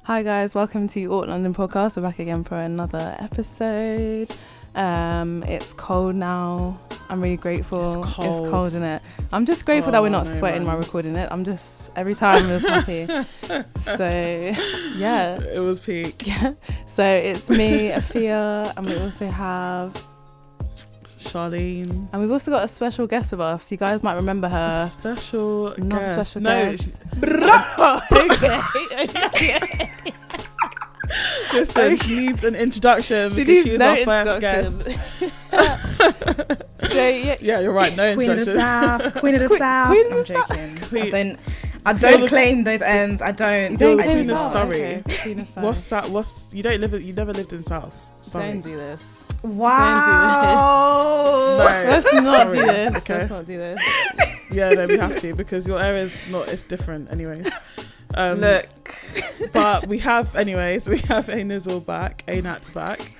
Hi guys, welcome to Alté London Podcast. We're back again for another episode. It's cold now. I'm really grateful. It's cold, isn't it? I'm just grateful that we're not sweating while recording it. Every time I'm just happy. So, yeah. It was peak. Yeah. So it's me, Afia, and we also have Charlene. And we've also got a special guest with us. You guys might remember her. Special guest. Listen, she needs an introduction because she is our first guest. So yeah, you're right. No Queen introduction. Queen of the South. I'm joking. I don't claim those ends. I don't. You don't claim Queen the of South. Surrey. Okay. Queen of Surrey. What's that? You never lived in South. Sorry. Don't do this. Wow. Let's not do Sorry. this. Okay. Let's not do this. Yeah, no, we have to because your area's not. It's different, anyways. Look. But we have Ainat back.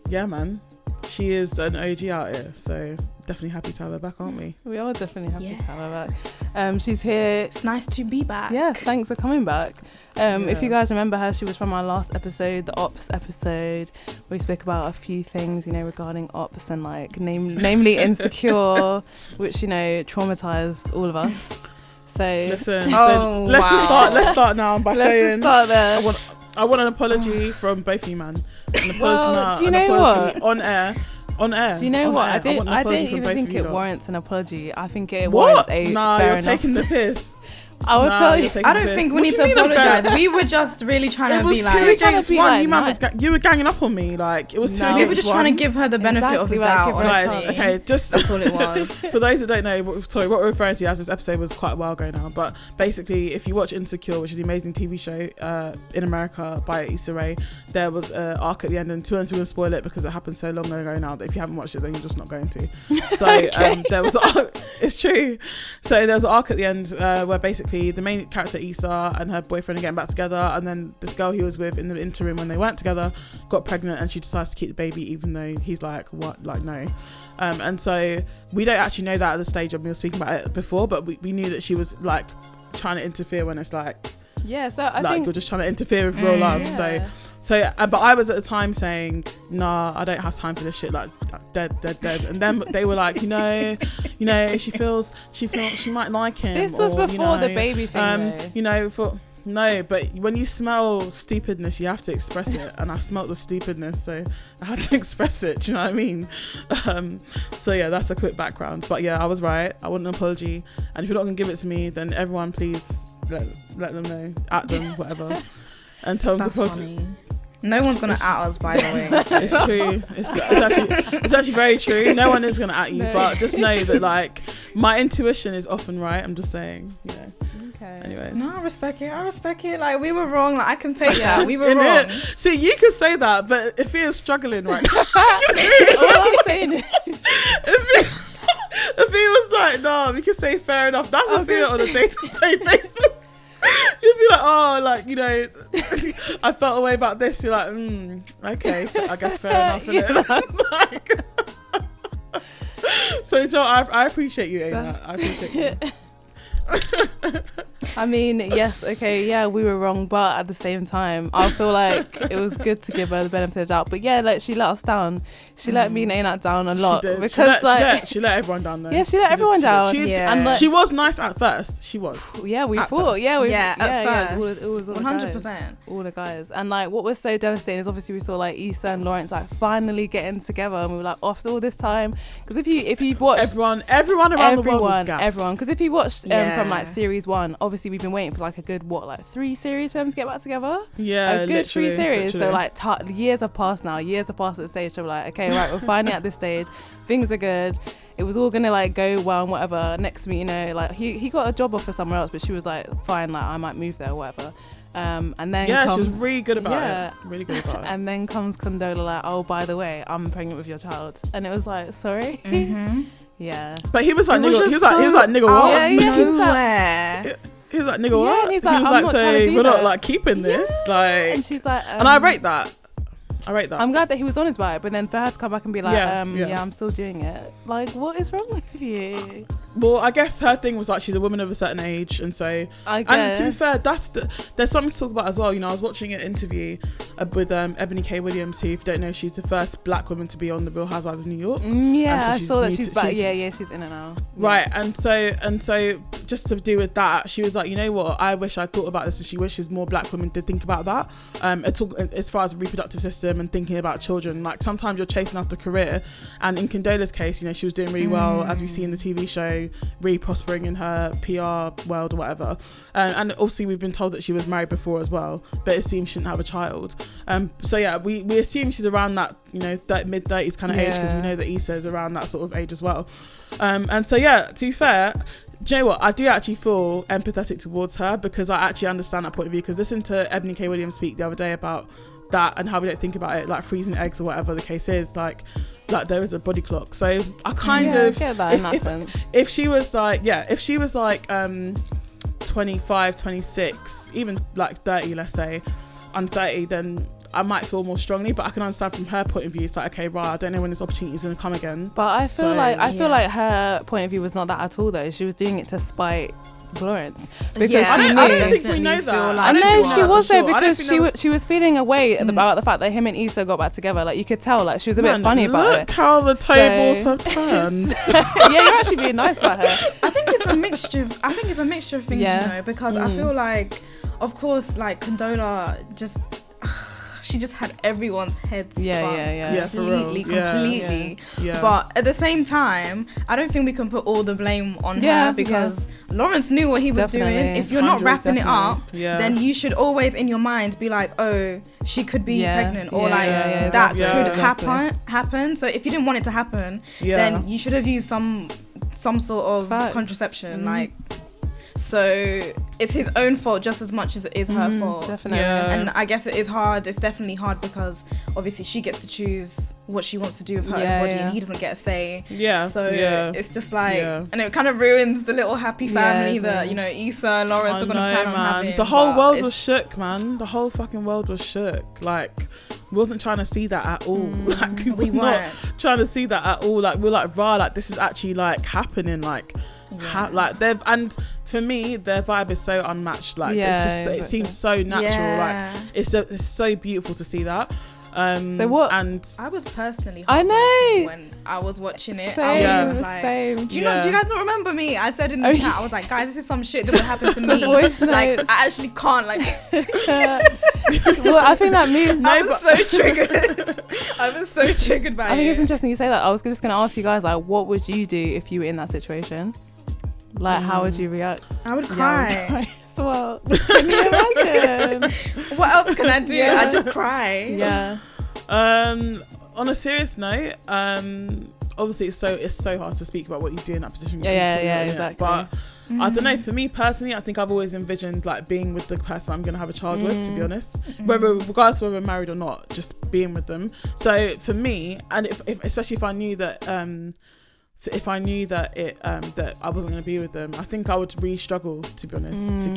Yeah, man. She is an OG out here, so definitely happy to have her back, aren't we? We are definitely happy to have her back. She's here. It's nice to be back. Yes, thanks for coming back. If you guys remember her, she was from our last episode, the ops episode, where we spoke about a few things, regarding ops and namely Insecure, which, traumatized all of us. So listen, let's start now by saying just start there. I want an apology from both of you, man. Do you know what? On air. Do you know what? I don't even think it warrants an apology. I think it warrants a fair enough. Taking the piss. I will tell you. I don't think we need to apologise. We were just really trying to be like... It was 2 against 1. You were ganging up on me. Like, it was 2 against 1. We were just trying to give her the benefit of the doubt. Guys, okay, just... That's all it was. For those that don't know, what we're referring to as this episode was quite a while ago now. But basically, if you watch Insecure, which is the amazing TV show in America by Issa Rae, there was an arc at the end. And to be honest, we're going to spoil it because it happened so long ago now that if you haven't watched it, then you're just not going to. So there was... It's true. So there was an arc at the end where basically the main character Issa and her boyfriend are getting back together, and then this girl he was with in the interim when they weren't together got pregnant, and she decides to keep the baby even though he's like, what, like, no. And so we don't actually know that at the stage when we were speaking about it before, but we knew that she was like trying to interfere when it's like, yeah, so I think we're just trying to interfere with real love. Yeah. So but I was at the time saying, nah, I don't have time for this shit, like dead. And then they were like, she feels she might like him. This was before the baby thing, No, but when you smell stupidness, you have to express it. And I smelt the stupidness, so I had to express it. Do you know what I mean? So yeah, that's a quick background. But yeah, I was right. I want an apology. And if you're not going to give it to me, then everyone please let them know. At them, whatever. And tell them to apologize. No one's going to at us, by the way. It's true. It's actually very true. No one is going to at you. No. But just know that, like, my intuition is often right. I'm just saying, Okay. Anyways. No, I respect it. Like, we were wrong. Like, I can take that. We were wrong. See, you can say that, but if he is struggling right now. All I'm saying is... if he was like, no, we can say fair enough. That's a fear on a day-to-day basis. You'd be like, I felt a way about this. You're like, okay, I guess fair enough. Yeah. Like, so, Joe, I appreciate you, Ainat. I appreciate you. I mean, yes, okay, yeah, we were wrong, but at the same time, I feel like it was good to give her the benefit of the doubt. But yeah, like, she let us down. She let me and Ainat down a lot. She did. Because she let everyone down though. Yeah, she let everyone down. And like, she was nice at first. She was. Yeah, we thought. First. At first. It was all 100%. All the guys. And like, what was so devastating is obviously we saw like Issa and Lawrence like finally getting together, and we were like, after all this time, because if you've watched everyone around the world was gassed. Because if you watched from like series 1, obviously we've been waiting for like a good 3 series for them to get back together. Yeah, a good 3 series. So like years have passed now. Years have passed at the stage. So we're like, okay, right, we're finally at this stage. Things are good. It was all gonna like go well and whatever. Next to me, like he got a job offer somewhere else, but she was like, fine, like I might move there or whatever. And then she was really good about it. Really good about it. And then comes Condola like, oh, by the way, I'm pregnant with your child, and it was like, sorry. Mm-hmm. Yeah. But he was like, nigga, he was like, nigga, what? Yeah, he was like, he was like, nigga, what? And he's like, I'm not trying to do we're that. Not like keeping this, like. And she's like, and I rate that. I rate that. I'm glad that he was honest about it, but then for her to come back and be like, Yeah. I'm still doing it. Like, what is wrong with you? Well, I guess her thing was like she's a woman of a certain age, and so and to be fair, there's something to talk about as well. You know, I was watching an interview with Ebony K. Williams, who, if you don't know, she's the first black woman to be on the Real Housewives of New York. I saw that she's back. She's in it now. Right, and so just to do with that, she was like, you know what? I wish I thought about this, and she wishes more black women did think about that. As far as the reproductive system and thinking about children, like sometimes you're chasing after career, and in Condola's case, you know, she was doing really well, as we see in the TV show, really prospering in her PR world or whatever, and obviously we've been told that she was married before as well, but it seems she didn't have a child. So yeah, we assume she's around that, you know, that mid-30s kind of age, because we know that Issa is around that sort of age as well. And so yeah, to be fair, do you know what? I do actually feel empathetic towards her, because I actually understand that point of view, because listening to Ebony K. Williams speak the other day about that and how we don't think about it, like freezing eggs or whatever the case is, like there is a body clock. So I kind of get that in that sense. If she was like 25, 26, even like 30, let's say, under 30, then I might feel more strongly, but I can understand from her point of view, it's like, okay, right, I don't know when this opportunity is going to come again. But I feel like her point of view was not that at all, though. She was doing it to spite Lawrence, because she knew. I don't think we know that. I know she was there because she was feeling away about the fact that him and Issa got back together. Like, you could tell, like, she was a bit funny about it. Look how the tables have turned. Yeah, you're actually being nice about her. I think it's a mixture of things, you know, because I feel like, of course, like Condola she just had everyone's heads completely. Yeah. But at the same time, I don't think we can put all the blame on her, because Lawrence knew what he was doing. If you're not wrapping it up, then you should always in your mind be like, oh, she could be pregnant, or that could happen. So if you didn't want it to happen, then you should have used some sort of contraception, like. So it's his own fault just as much as it is her fault. Definitely. And I guess it is hard. It's definitely hard, because obviously she gets to choose what she wants to do with her own body, and he doesn't get a say. So it's just like, and it kind of ruins the little happy family that, you know, Issa and Lawrence are going to plan on having. The whole world was shook, man. The whole fucking world was shook. Like, we wasn't trying to see that at all. Like, we were not trying to see that at all. Like, we're like, rah, like, this is actually like happening. Like, they've, and for me, their vibe is so unmatched. Like, it's just, it seems so natural. Like, it's so beautiful to see that. So what? And I was personally when I was watching it. I was like, same. Do you guys not remember me? I said in the chat, I was like, guys, this is some shit that would happen to me. Like, I actually can't. Like, well, I think that means I was so triggered. I was so triggered by it. I think it's interesting you say that. I was just going to ask you guys, like, what would you do if you were in that situation? Like, how would you react? I would cry. So, well, can you imagine? What else can I do? I just cry. Yeah. On a serious note, obviously it's so hard to speak about what you do in that position. Exactly. But I don't know, for me personally, I think I've always envisioned like being with the person I'm going to have a child with, to be honest, regardless of whether we're married or not, just being with them. So for me, and if especially if I knew that that I wasn't going to be with them, I think I would really struggle, to be honest, to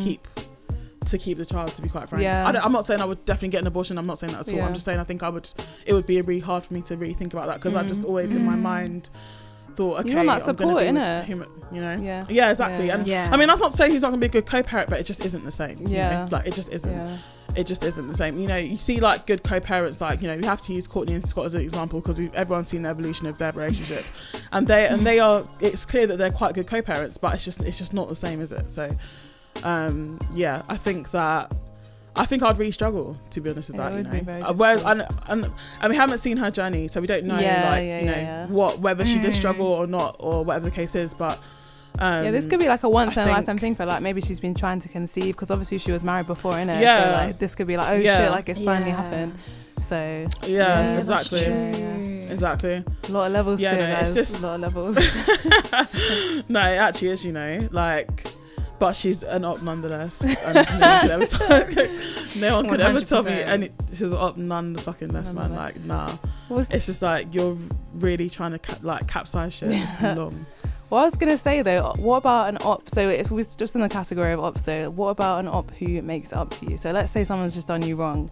keep the child, to be quite frank. I'm not saying I would definitely get an abortion. I'm not saying that at all. I'm just saying I think it would be really hard for me to really think about that, because I've just always in my mind thought, okay, you want that support, innit? You know, yeah, exactly. And I mean, that's not to say he's not going to be a good co-parent, but it just isn't the same. You know? Like, it just isn't. It just isn't the same. You know, you see like good co-parents, like, you know, you have to use Courtney and Scott as an example, because everyone's seen the evolution of their relationship, and they are. It's clear that they're quite good co-parents, but it's just not the same, is it? So, I think I'd really struggle, to be honest with that. You know, whereas and we haven't seen her journey, so we don't know whether she did struggle or not, or whatever the case is, but. This could be like a once in a lifetime thing for, like, maybe she's been trying to conceive, because obviously she was married before, innit? So like, this could be like, shit, like, it's finally happened. So exactly. A lot of levels to it, guys. It's just a lot of levels. No, it actually is, you know, like, but she's an op nonetheless, and no one could ever tell me any. She's an op none the fucking less, man. Like, nah. It's just like, you're really trying to capsize shit. It's long. What I was going to say though, what about an op? So if we was just in the category of op, so what about an op who makes it up to you? So let's say someone's just done you wrong,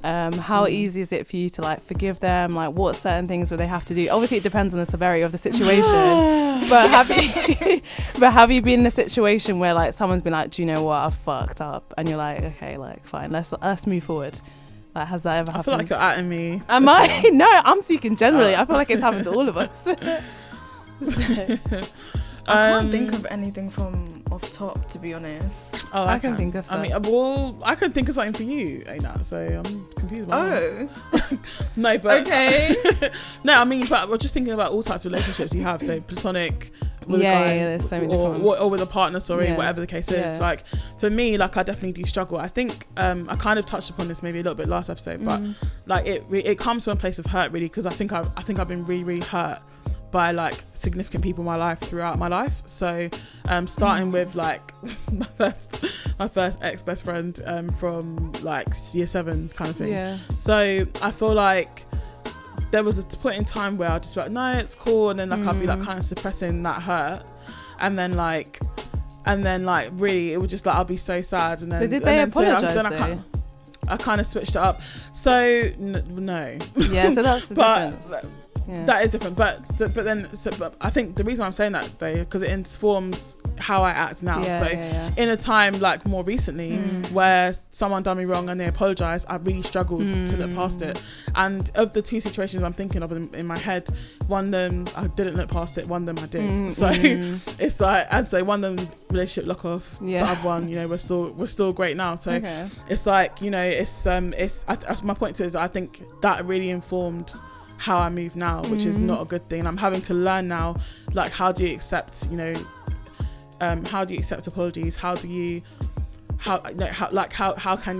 How easy is it for you to like forgive them? Like what certain things would they have to do? Obviously it depends on the severity of the situation. But have you been in a situation where like someone's been like, do you know what, I fucked up, and you're like, okay, like fine, let's move forward? Like, has that ever happened? I feel like you're atting me. Am I? No, I'm speaking generally. I feel like it's happened to all of us. I can't think of anything from off top, to be honest. Oh, I can think of something. I mean, well, I can think of something for you, Ainat, so I'm confused about that. No, but... Okay. No, I mean, but we're just thinking about all types of relationships you have, so platonic, with a guy, there's so many different ones. Or with a partner, whatever the case is. Like, for me, like, I definitely do struggle. I think I kind of touched upon this maybe a little bit last episode, but like, it comes from a place of hurt, really, because I think I've been really, really hurt by like significant people in my life throughout my life. So starting with like my first ex-best friend from like year 7 kind of thing. So I feel like there was a point in time where I'd just be like, no, it's cool, and then like I'd be like kind of suppressing that hurt, and then like really it would just like I'll be so sad, and then but did they apologize though? I kind of switched it up, so no. Yeah, so that's the difference. That is different, but I think the reason I'm saying that though, because it informs how I act now. In a time like more recently where someone done me wrong and they apologise, I really struggled to look past it. And of the 2 situations I'm thinking of in my head, one of them I didn't look past it, one of them I did. So it's like, and so one of them relationship lock off, the other one, you know, we're still great now. So it's like, you know, it's my point to it is that I think that really informed how I move now, which is not a good thing. I'm having to learn now, like, how do you accept, you know, how do you accept apologies? How can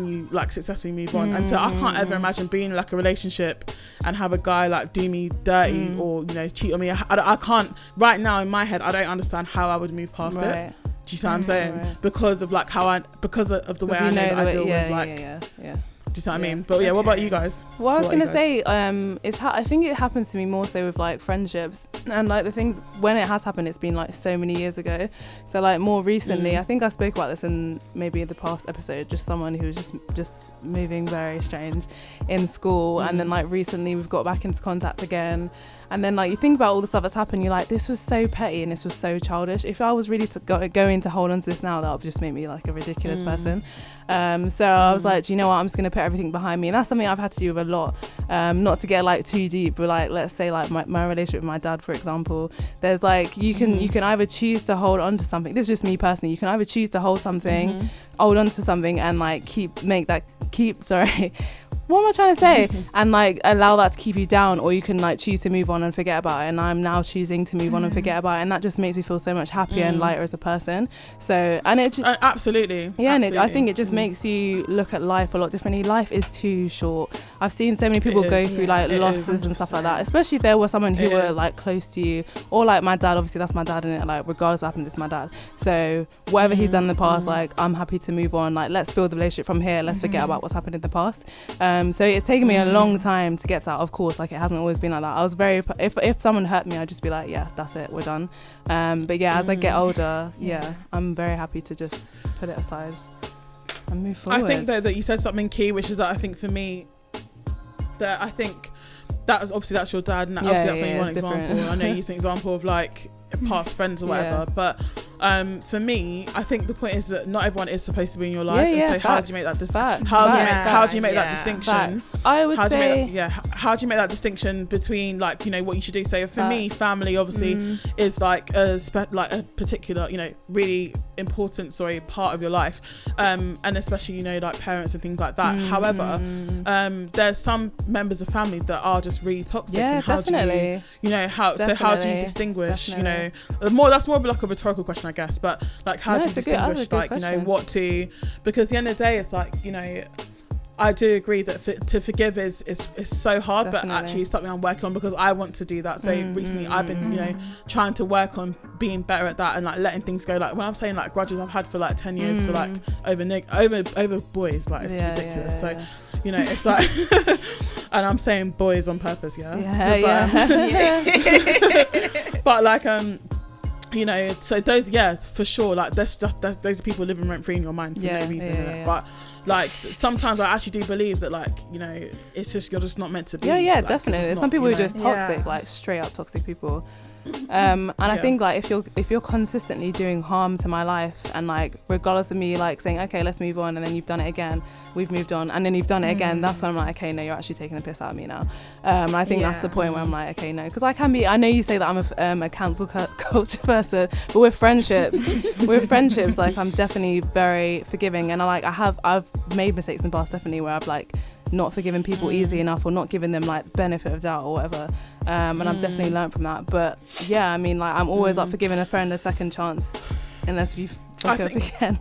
you like successfully move on? And so I can't ever imagine being in like a relationship and have a guy like do me dirty or, you know, cheat on me. I can't right now in my head. I don't understand how I would move past it. Do you see what I'm saying? Because of like because of the way I know that I deal with like. Do you see what I mean? But what about you guys? Well, I was gonna say, I think it happens to me more so with like friendships, and like the things when it has happened, it's been like so many years ago. So like more recently, I think I spoke about this in maybe the past episode. Just someone who was just moving very strange in school, and then like recently we've got back into contact again. And then like you think about all the stuff that's happened, you're like, this was so petty and this was so childish. If I was really going to hold on to this now, that would just make me like a ridiculous person. So I was like, do you know what, I'm just gonna put everything behind me. And that's something I've had to do with a lot, not to get like too deep, but like let's say like my relationship with my dad, for example, there's like you can either choose to hold on to something. This is just me personally. You can either choose to hold something, hold on to something and like what am I trying to say? And like allow that to keep you down, or you can like choose to move on and forget about it. And I'm now choosing to move on and forget about it, and that just makes me feel so much happier and lighter as a person. So, and it just, absolutely. And I think it just makes you look at life a lot differently. Life is too short. I've seen so many people go through like losses and stuff like that, especially if there was someone who were like close to you, or like my dad. Obviously that's my dad, and like regardless of what happened, it's my dad. So whatever he's done in the past, like I'm happy to move on. Like let's build the relationship from here. Let's forget about what's happened in the past. So it's taken me a long time to get to that. Of course, like it hasn't always been like that. I was very, if someone hurt me, I'd just be like, yeah, that's it, we're done. But yeah, as I get older, I'm very happy to just put it aside and move forward. I think that you said something key, which is that I think for me, that I think that was obviously that's your dad, and obviously that's only one example. I know you use an example of like past friends or whatever, but for me, I think the point is that not everyone is supposed to be in your life, and so how do you make that how do you make that distinction? I would say how do you make that distinction between like, you know, what you should do? So for me, family obviously is like a particular, you know, really important part of your life, and especially, you know, like parents and things like that. However, there's some members of family that are just really toxic, and how do you distinguish? You know, that's more of like a rhetorical question, I guess, but like how do you distinguish like question. You know, what to, because at the end of the day it's like, you know, I do agree that to forgive is so hard, but actually it's something I'm working on, because I want to do that. So recently I've been, you know, trying to work on being better at that, and like letting things go. Like when I'm saying like grudges I've had for like 10 years for like over boys, like it's ridiculous. So you know, it's like and I'm saying boys on purpose, but like you know, so those for sure, like those are people living rent free in your mind for no reason. But like sometimes I actually do believe that, like, you know, it's just, you're just not meant to be. Yeah, like, definitely. There's some people who are just toxic, like straight up toxic people. And I think, like, if you're consistently doing harm to my life, and like regardless of me like saying, okay, let's move on, and then you've done it again, we've moved on, and then you've done it again, that's when I'm like, okay, no, you're actually taking the piss out of me now. And I think that's the point where I'm like, okay, no, because I know you say that I'm a cancel culture person, but with friendships like I'm definitely very forgiving, and I've made mistakes in the past, definitely, where I've like not forgiving people easy enough, or not giving them like benefit of doubt or whatever, and I've definitely learned from that. But yeah, I mean, like, I'm always up for giving a friend a second chance, unless you fuck up again.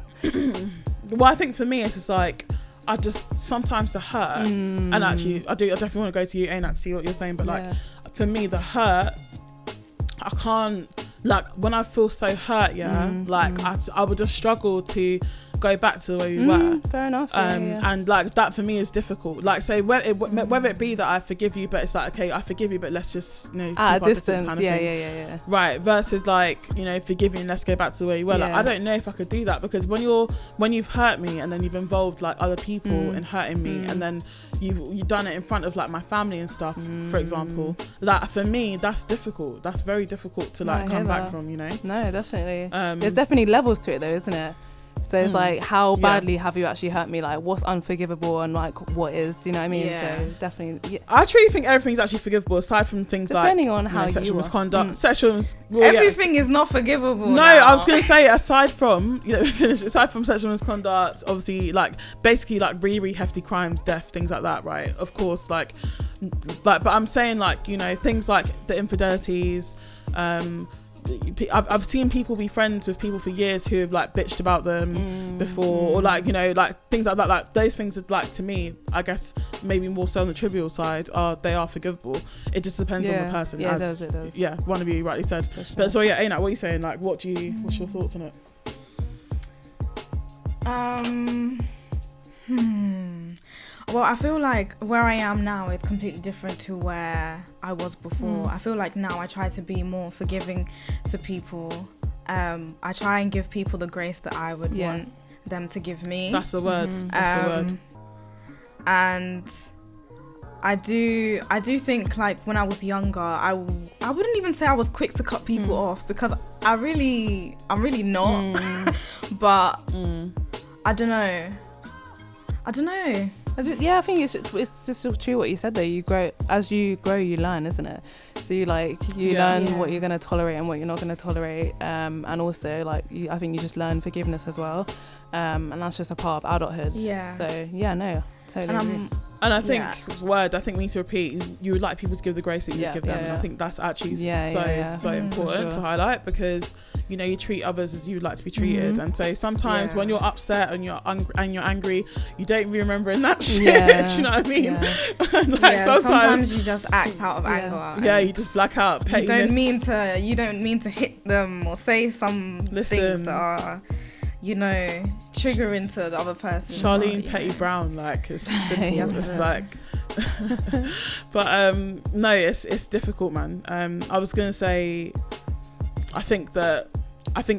Well, I think for me it's just like, I just sometimes the hurt, and actually I definitely want to go to you, Ainat, to see what you're saying, but like for me the hurt, I can't, like, when I feel so hurt, I would just struggle to go back to the way we were. Fair enough. And like that for me is difficult. Like, say whether it be that I forgive you, but it's like, okay, I forgive you, but let's just, you know, keep our distance kind of thing. Right, versus like, you know, forgive me and let's go back to the way you were. Like, I don't know if I could do that, because when you've hurt me, and then you've involved like other people in hurting me, and then you've done it in front of like my family and stuff, for example, that for me that's difficult. That's very difficult to like come back from, you know. No, definitely. There's definitely levels to it though, isn't it? So it's like, how badly have you actually hurt me? Like, what's unforgivable and like what is, you know what I mean? So definitely, I truly think everything's actually forgivable, aside from things depending like, on how sexual you misconduct, everything is not forgivable. No, now. I was gonna say, aside from aside from sexual misconduct, obviously, like basically like really hefty crimes, death, things like that, right? Of course, like but I'm saying, like, you know, things like the infidelities. I've seen people be friends with people for years who have like bitched about them before, or like, you know, like things like that. Like those things are, like, to me, I guess maybe more so on the trivial side, they are forgivable. It just depends on the person. It does. Yeah, one of you rightly said. Sure. But so yeah, Ainat, what are you saying? Like, what's your thoughts on it? Well, I feel like where I am now is completely different to where I was before. I feel like now I try to be more forgiving to people. I try and give people the grace that I would want them to give me. That's the word. That's the word. And I do think, like, when I was younger, I wouldn't even say I was quick to cut people off, because I'm really not. But I don't know. I think it's just true what you said there. You grow, as you grow, you learn, isn't it? So you learn what you're going to tolerate and what you're not going to tolerate, and also like I think you just learn forgiveness as well, and that's just a part of adulthood. So totally agree. And I think I think we need to repeat, you would like people to give the grace that you give them, and I think that's actually so important to highlight, because, you know, you treat others as you would like to be treated, and so sometimes when you're upset and you're angry, you don't really remember in that shit. Do you know what I mean? Like sometimes you just act out of anger. You just black out. Pettiness. You don't mean to hit them or say some things that are, you know, triggering to the other person. Charlene Petty Brown, like, it's simple. It's like but no, it's difficult, man. I was gonna say, I think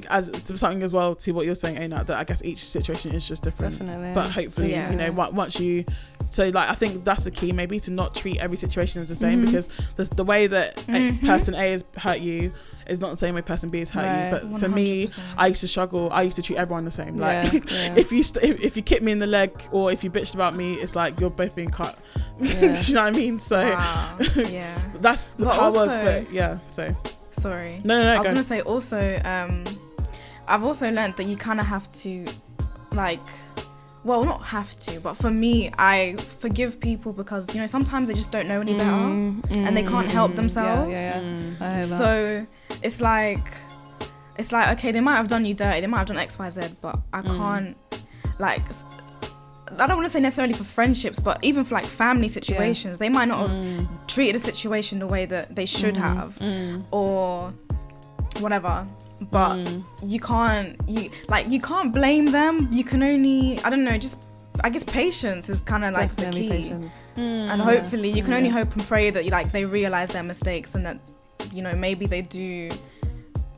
as something as well to what you're saying, Ainat, that I guess each situation is just different. Definitely. But hopefully, you know, once you, so like, I think that's the key, maybe, to not treat every situation as the same, because the way that person A has hurt you is not the same way person B has hurt you. But 100%. For me, I used to struggle. I used to treat everyone the same. Like, if you kick me in the leg, or if you bitched about me, it's like you're both being cut. Do you know what I mean? So that's how it was. But so. Sorry. No. I was going to say also, I've also learned that you kind of have to, like, well, not have to, but for me, I forgive people because, you know, sometimes they just don't know any better and they can't help themselves. So it's like, okay, they might have done you dirty, they might have done X, Y, Z, but I can't, like, I don't want to say necessarily for friendships, but even for like family situations, they might not have treated a situation the way that they should have, or whatever. But you can't blame them. You can only, I don't know, just, I guess patience is kind of like the key. And hopefully you can only hope and pray that they realize their mistakes, and that, you know, maybe they do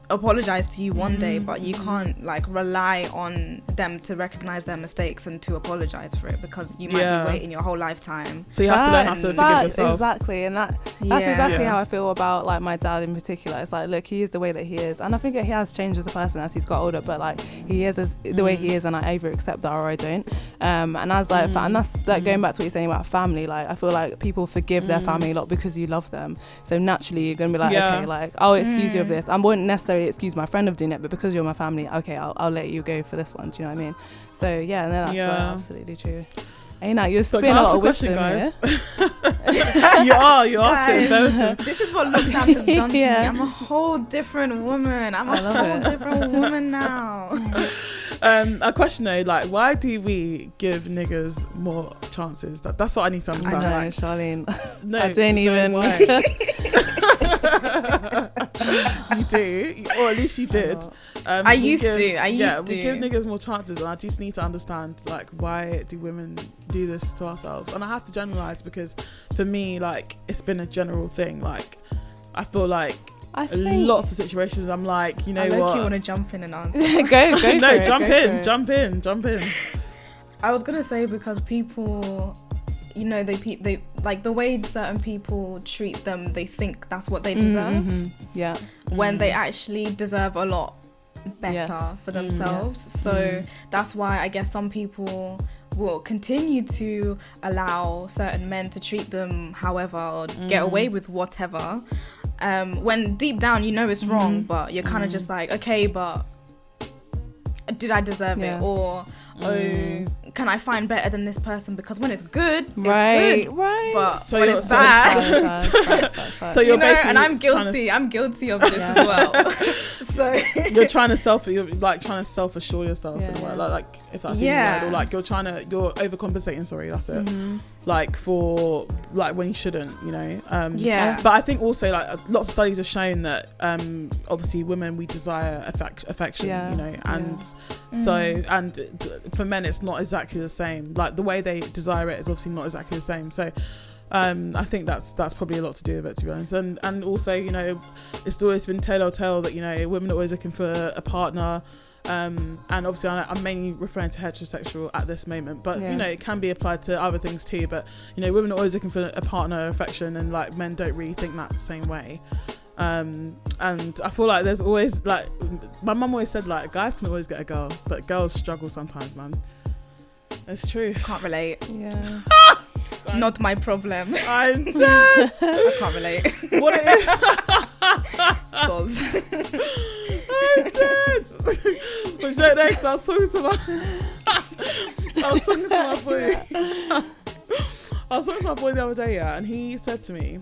apologize to you one day, but you can't like rely on them to recognize their mistakes and to apologize for it, because you might be waiting your whole lifetime. So you have to learn how to forgive yourself. Exactly, and that's exactly how I feel about like my dad in particular. It's like, look, he is the way that he is, and I think he has changed as a person as he's got older, but like he is as the way he is, and I either accept that or I don't. And as like and that's like going back to what you're saying about family, like I feel like people forgive their family a lot because you love them, so naturally you're gonna be like, okay, like I'll excuse you of this. I wouldn't necessarily excuse my friend of doing it, but because you're my family, okay, I'll let you go for this one. Do you know what I mean? So yeah, no, that's absolutely true. Ainat, you're spitting a lot of wisdom, guys. you are spitting wisdom. This is what lockdown has done to me. I'm a whole different woman. I'm a whole different woman now. A question though, like, why do we give niggas more chances? That's what I need to understand. I know, like, Charlene. No, I didn't even. You do, or at least you did. I used to. We give niggas more chances, and I just need to understand, like, why do women do this to ourselves? And I have to generalize, because for me, like, it's been a general thing. Like, I feel like lots of situations I'm like, you know what? You want to jump in and answer? go no, jump in. I was gonna say, because people, you know, they like the way certain people treat them, they think that's what they deserve. Yeah. When they actually deserve a lot better for themselves. So that's why I guess some people will continue to allow certain men to treat them however, or get away with whatever. When deep down you know it's wrong, but you're kind of just like, okay, but did I deserve it? Or can I find better than this person? Because when it's good, it's good. Right. But so when it's bad, so you're basically, and I'm guilty. I'm guilty of this as well. So you're trying to self-assure yourself in a way, like if that's even right, or like you're overcompensating. Sorry, that's it. Like for like when you shouldn't, you know. But I think also like lots of studies have shown that obviously women, we desire affection, you know, and so and for men it's not exactly the same. Like the way they desire it is obviously not exactly the same. So I think that's probably a lot to do with it, to be honest. And also, you know, it's always been tale that, you know, women are always looking for a partner. And obviously I'm mainly referring to heterosexual at this moment, but you know, it can be applied to other things too. But you know, women are always looking for a partner, affection, and like men don't really think that the same way. And I feel like there's always, like, my mum always said, like, guys can always get a girl, but girls struggle sometimes, man. It's true. Can't relate. Yeah. Not my problem. I'm dead. I can't relate. What it is? Soz. I'm dead. But you know, because I was talking to my boy the other day, and he said to me,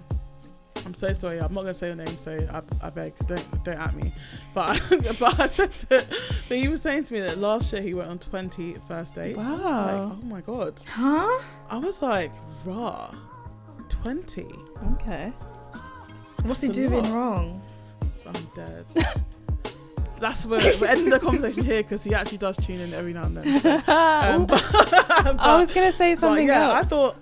I'm so sorry, I'm not going to say your name, so I beg, don't at me. But I said but he was saying to me that last year he went on 20 first dates. Wow. I was like, oh my God. Huh? I was like, raw. 20. Okay. What's he doing wrong? I'm dead. That's we're ending the conversation here, because he actually does tune in every now and then. So, but I was going to say something else. I thought...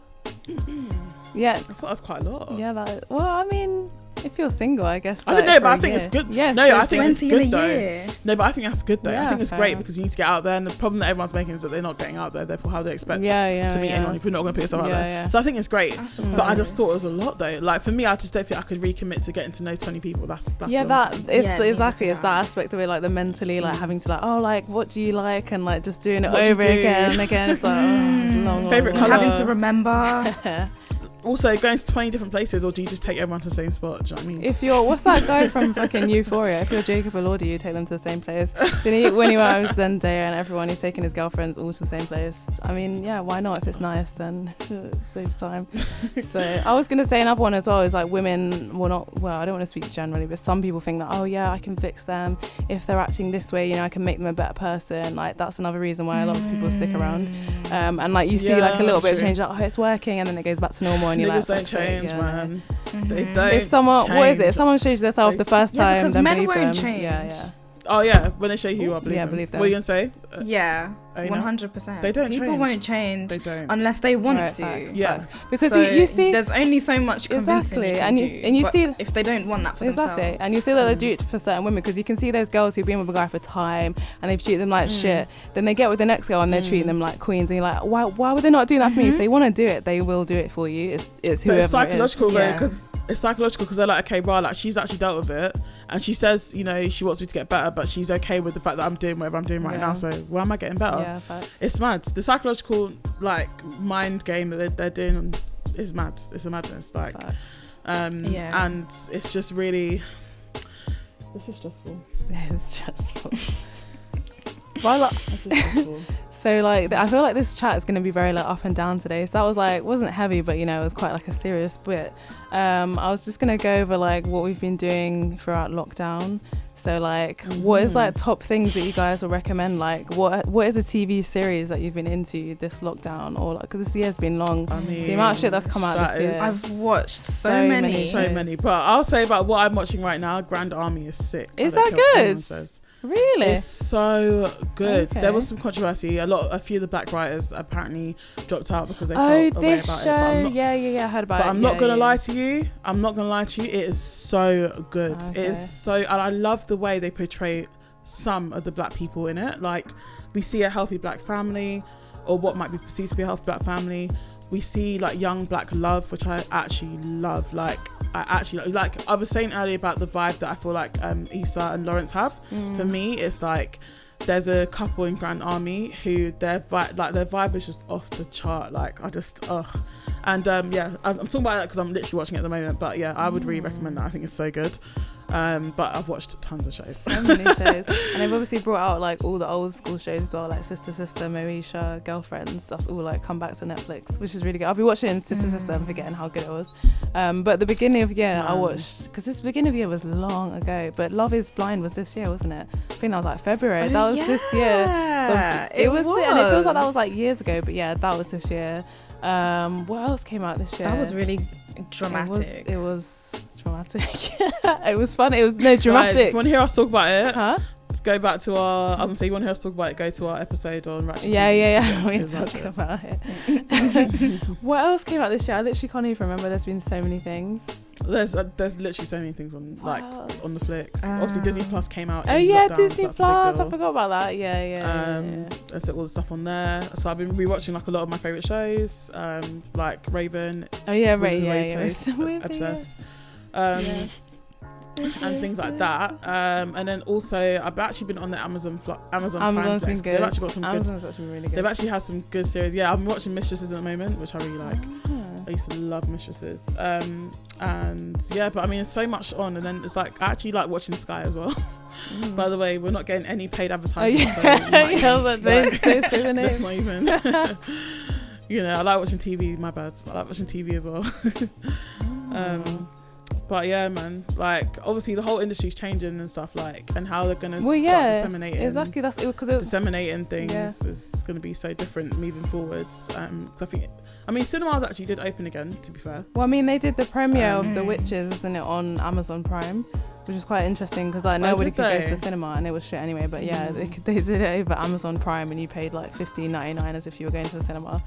Yeah, I thought that was quite a lot. Yeah, well, I mean, if you're single, I guess. I think it's good. Yes, no, I think it's good though. Year. No, but I think that's good though. Yeah, I think it's great, because you need to get out there, and the problem that everyone's making is that they're not getting out there. Therefore, how do they expect to meet anyone if you're not going to put yourself out there? So I think it's great, but I just thought it was a lot though. Like for me, I just don't think I could recommit to getting to know 20 people. That's exactly. It's that aspect of it, like the mentally, like having to like, oh, like what do you like, and like just doing it over again and again. It's like, oh, it's long. Favorite colour. Having to remember. Also, going to 20 different places, or do you just take everyone to the same spot? Do you know what I mean? If you're, what's that guy from fucking Euphoria? If you're Jacob Elordi, you take them to the same place. Then when he went with Zendaya and everyone, he's taking his girlfriends all to the same place. I mean, yeah, why not? If it's nice, then it saves time. So I was going to say another one as well is like women will not, well, I don't want to speak generally, but some people think that, oh yeah, I can fix them. If they're acting this way, you know, I can make them a better person. Like that's another reason why a lot of people stick around. And like you see like a little bit of change, like, oh, it's working, and then it goes back to normal, and you're niggas like, don't change, man. They don't. If someone, what is it? If someone changes themselves the first time, because then men believe won't them. change. Oh yeah, when they show who you are, believe them. believe them. What are you gonna say? Yeah, 100%. They don't People change. won't change. They don't. Unless they want to. Facts, yeah. Facts. Because so you see, there's only so much convincing you can do, and you see if they don't want that for exactly, themselves. and you see that they do it for certain women, because you can see those girls who've been with a guy for time and they've treated them like shit. Then they get with the next girl and they're treating them like queens, and you're like, why would they not do that for me? If they want to do it, they will do it for you. It's whoever. But it's psychological it is. though, because it's psychological, because they're like, okay, bro, like she's actually dealt with it, and she says, you know, she wants me to get better, but she's okay with the fact that I'm doing whatever I'm doing right now. So why am I getting better? Yeah, facts. It's mad. The psychological like mind game that they're doing is mad. It's a madness. Like, and it's just really. This is stressful. It's stressful. So like I feel like this chat is going to be very like up and down today, so that was like, wasn't heavy, but you know, it was quite like a serious bit. I was just going to go over like what we've been doing throughout lockdown. So like what is like top things that you guys will recommend? Like what is a TV series that you've been into this lockdown, or like, because this year's been long. I mean, the amount of shit that's come out this year. I've watched so many. But I'll say about what I'm watching right now, Grand Army is sick. Is that good? Really? It's so good. Okay. There was some controversy. A few of the black writers apparently dropped out because they felt this away about show. it. I heard about it. But I'm not gonna lie to you. It is so good. Okay. It is so, and I love the way they portray some of the black people in it. Like, we see a healthy black family, or what might be perceived to be a healthy black family. We see like young black love, which I actually love. Like I was saying earlier about the vibe that I feel like Issa and Lawrence have. For me, it's like there's a couple in Grand Army who their vibe is just off the chart. Like, I just and I'm talking about that because I'm literally watching it at the moment. But yeah, I would really recommend that. I think it's so good. But I've watched tons of shows. So many shows. And they've obviously brought out like all the old school shows as well, like Sister, Moesha, Girlfriends. That's all like come back to Netflix, which is really good. I'll be watching Sister and forgetting how good it was. But the beginning of the year I watched, because this beginning of the year was long ago, but Love is Blind was this year, wasn't it? I think that was like February. That was this year. So it was. And it feels like that was like years ago, but yeah, that was this year. What else came out this year? That was really dramatic. It was dramatic. It was fun. It was dramatic. Right, if you want to hear us talk about it, huh? Go back to our. I was gonna say, you want to hear us talk about it? Go to our episode on Ratchet. Yeah. We talk about it. What else came out this year? I literally can't even remember. There's been so many things. There's literally so many things on on the flicks. Obviously, Disney Plus came out. Oh yeah, Disney Plus. I forgot about that. Yeah. There's all the stuff on there. So I've been rewatching like a lot of my favorite shows, like Raven. Oh yeah, Obsessed. And things like that. And then also, I've actually been on the Amazon's Prime's been good. They've actually got some Amazon's actually really good. They've actually had some good series. Yeah, I'm watching Mistresses at the moment, which I really like. I used to love Mistresses. And yeah, but I mean, there's so much on, and then it's like I actually like watching Sky as well. By the way, we're not getting any paid advertising. I was like, don't say the name. That's not even. You know, I like watching TV. My bad. I like watching TV as well. But yeah, man, like obviously the whole industry's changing and stuff, like, and how they're gonna start disseminating. Exactly, that's because disseminating things is gonna be so different moving forwards. Because I mean, cinemas actually did open again, to be fair. Well, I mean, they did the premiere of The Witches, isn't it, on Amazon Prime, which is quite interesting because like nobody could go to the cinema and it was shit anyway. But yeah, they did it over Amazon Prime, and you paid like $15.99 as if you were going to the cinema.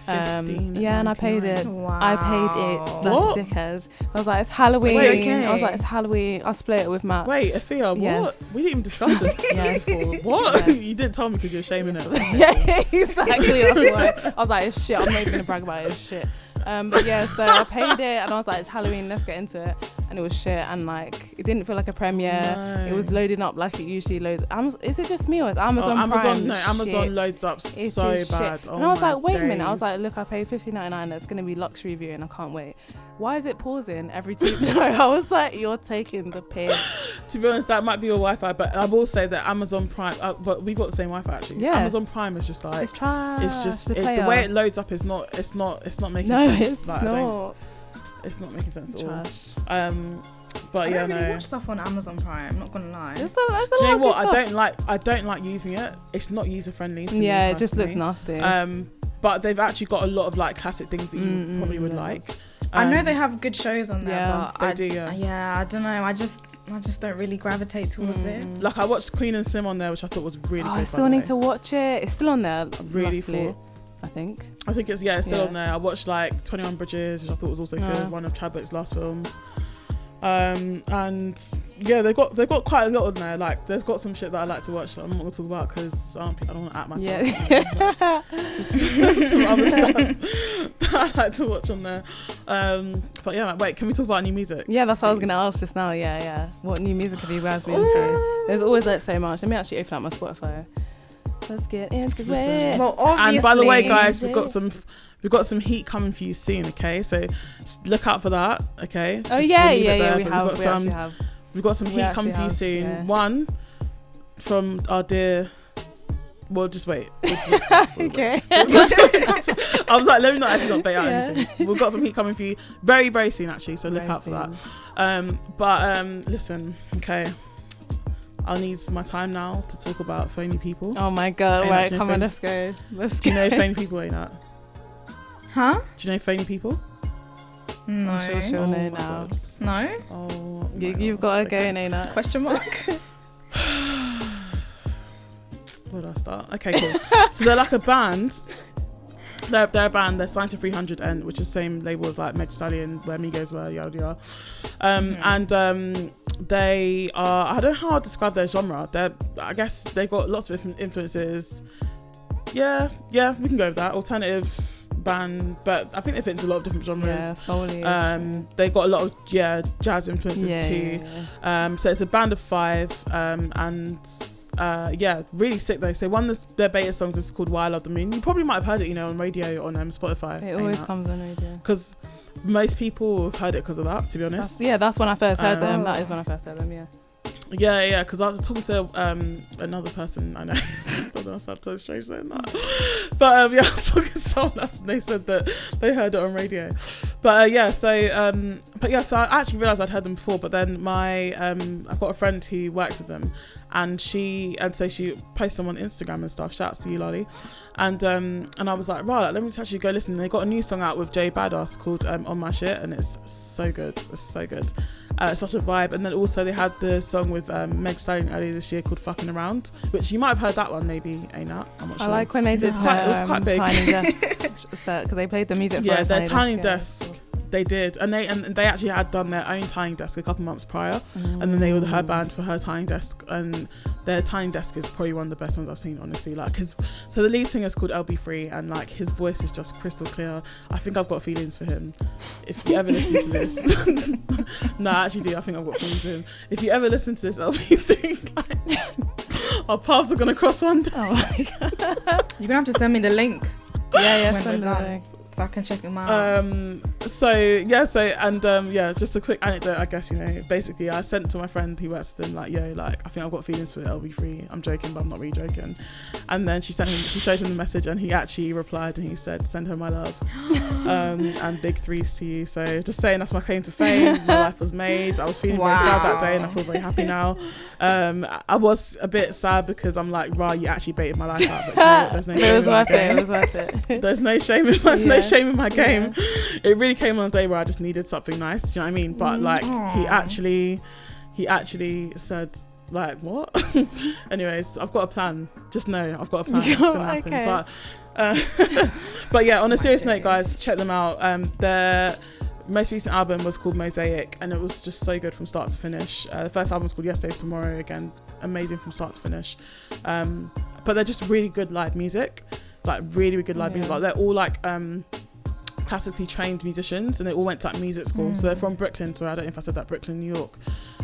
Yeah, and I paid it. Wow. I paid it like dickhead. I was like, it's Halloween. Wait, okay. I was like, it's Halloween. I split it with Matt. Wait, Afia, yes. What? We didn't even discuss this. Yeah, before. What? Yes. You didn't tell me because you're shaming it. Yeah, exactly. That's why. I was like, it's shit. I'm not even gonna brag about it. It's shit. But yeah, so I paid it and I was like, it's Halloween, let's get into it. And it was shit, and like it didn't feel like a premiere. No. It was loading up like it usually loads. Is it just me or is Amazon Prime? No, Amazon loads up so bad. Oh, and I was like, wait a minute. I was like, look, I paid $15.99. That's gonna be luxury viewing. I can't wait. Why is it pausing every 2 minutes? I was like, you're taking the piss. To be honest, that might be your Wi-Fi, but I will say that Amazon Prime. But we've got the same Wi-Fi actually. Yeah. Amazon Prime is just like it's trash. It's just the way it loads up is not. It's not making sense. No, it's not. It's not making sense at all. But I yeah, don't really watch stuff on Amazon Prime. Not gonna lie. Do you know what? I don't like using it. It's not user friendly. Yeah, it just looks nasty. But they've actually got a lot of like classic things that you probably would like. I know they have good shows on there, but they do. Yeah, I don't know. I just don't really gravitate towards it. Like I watched Queen and Slim on there, which I thought was really good. I still need to watch it. It's still on there. Really full. I think it's still on there. I watched like 21 Bridges, which I thought was also good, one of Chadwick's last films. And yeah, they've got quite a lot on there. Like there's got some shit that I like to watch that I'm not gonna talk about because I don't want to act myself. Yeah. Just some other stuff that I like to watch on there. But yeah, wait, can we talk about new music? Yeah, that's what I was gonna ask just now. Yeah. What new music have you guys been into? There's always like so much. Let me actually open up my Spotify. Let's get into it. Well, obviously. And by the way, guys, we've got some heat coming for you soon. Okay, so look out for that. Okay. Oh yeah. We have. We've got some heat coming for you soon. Yeah. One from our dear. Well, just wait. Okay. I was like, let me not actually not bait out anything. We've got some heat coming for you very, very soon, actually. So look out for that. But listen, okay. I'll need my time now to talk about phony people. Oh my god! Right, come on, let's go. Do you know phony people, Ainat? Huh? Do you know phony people? No. I'm sure she'll know now. God. No? Oh, you've got to go in, Ainat. Question mark? Where do I start? Okay, cool. So they're like a band. They're a band. They're signed to 300N, which is the same label as like Meg Thee Stallion, where Migos were, yada yada. And they are. I don't know how to describe their genre. I guess they got lots of different influences. Yeah, we can go with that. Alternative band, but I think they fit into a lot of different genres. Yeah, solely. They got a lot of jazz influences too. Yeah. So it's a band of 5, and really sick though. So one of their beta songs is called Why I Love the Moon. You probably might have heard it, on radio, on Spotify. It always comes on radio. Because most people have heard it because of that, to be honest. That's when I first heard them. That is when I first heard them, yeah. Yeah, because I was talking to another person I know. That sounds so strange saying that. But I was talking to someone else and they said that they heard it on radio. But so I actually realised I'd heard them before, but then I've got a friend who works with them, and so she posts them on Instagram and stuff. Shouts to you, Lolly. And I was like, right, let me just actually go listen. They got a new song out with Jay Badass called On My Shit, and it's so good. It's so good. It's such a vibe. And then also they had the song with Meg Thee Stallion earlier this year called Fucking Around, which you might have heard that one, maybe, Ainat. I'm not sure. I like when they did it was quite big. Tiny Desk set, because they played the music for their Tiny Desk. They did, and they actually had done their own Tiny Desk a couple months prior, and then they were her band for her Tiny Desk, and their Tiny Desk is probably one of the best ones I've seen, honestly. Like, so the lead singer is called LB3, and like his voice is just crystal clear. I think I've got feelings for him. If you ever listen to this, no, I actually do. I think I've got feelings for him. If you ever listen to this LB3, like, our paths are gonna cross one day. Oh my god! You're gonna have to send me the link. Yeah, send the link. So I can check them out. Just a quick anecdote, I guess, basically I sent to my friend who works with them, like, I think I've got feelings for LB3. I'm joking, but I'm not really joking. And then she showed him the message, and he actually replied, and he said, send her my love. And big threes to you. So just saying, that's my claim to fame. My life was made. I was feeling very sad that day, and I feel very happy now. I was a bit sad because I'm like, right, you actually baited my life out, but there's no shame. It was worth it. There's no shame in shame in my game. It really came on a day where I just needed something nice. Do you know what I mean? But like, he actually said, like, what? Anyways, I've got a plan. Just know I've got a plan. It's gonna happen. Okay. But yeah, on a serious note, guys, check them out. Their most recent album was called Mosaic, and it was just so good from start to finish. The first album was called Yesterday's Tomorrow. Again, amazing from start to finish. But they're just really good live music. Like really, really good live music. Like, they're all like classically trained musicians, and they all went to like music school. So they're from Brooklyn. So I don't know if I said that, Brooklyn, New York,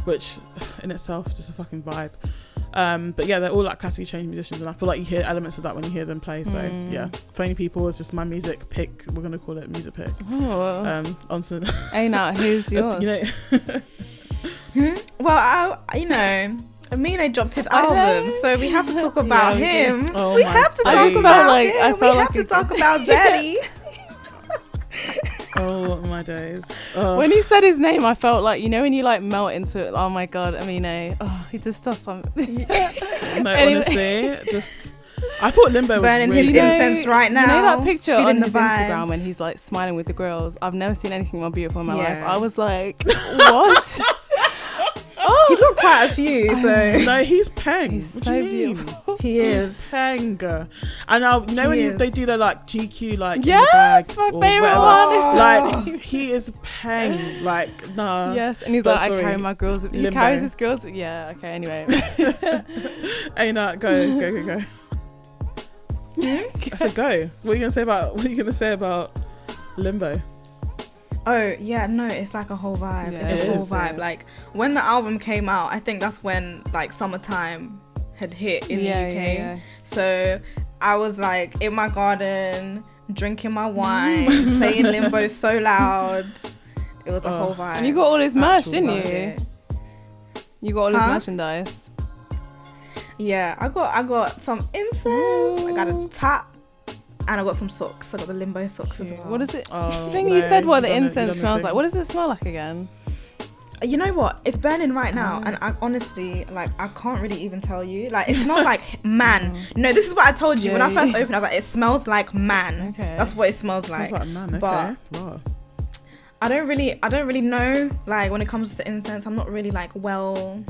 which in itself just a fucking vibe. But yeah, they're all like classically trained musicians, and I feel like you hear elements of that when you hear them play. So yeah, Phony People is just my music pick. We're gonna call it music pick. Onto Ainat, who's yours? Well, Amine dropped his album, so we have to talk about him. We have to talk about him. We have to talk about Zaddy. Oh my days. When he said his name, I felt like, when you like melt into it. Oh my god, Amine. He just does something. Honestly, just I thought Limbo was burning really his incense right now. You know that picture on his vibes. Instagram when he's like smiling with the grills? I've never seen anything more beautiful in my life. I was like, what? He's got quite a few. So no, he's peng. He's what so do you mean? beautiful. He is peng. And now you know when they do their like GQ like in the Yes, bag my or favorite whatever. one. Like he is peng. Like nah. Yes, and he's But like, sorry, I carry my girls. He limbo. carries his girls. Yeah. Okay. Anyway. Ainat, go. I said go. What are you gonna say about Limbo? Oh yeah, no, it's like a whole vibe. Yeah, it's a whole vibe. Yeah. Like when the album came out, I think that's when like summertime had hit in the UK. Yeah. So I was like in my garden, drinking my wine, playing Limbo so loud. It was a whole vibe. And you got all his merch, didn't Loved you? it. You got all his merchandise. Yeah, I got some incense. I got a tap. And I got some socks. I got the Limbo socks as well. What is it? Oh, I think you said what the incense smells like. What does it smell like again? You know what? It's burning right now, and I honestly, like, I can't really even tell you. Like, it smells like man. No, this is what I told you when I first opened. I was like, it smells like man. Okay. That's what it smells like. Smells like man. Okay. But wow. I don't really know. Like, when it comes to incense, I'm not really like well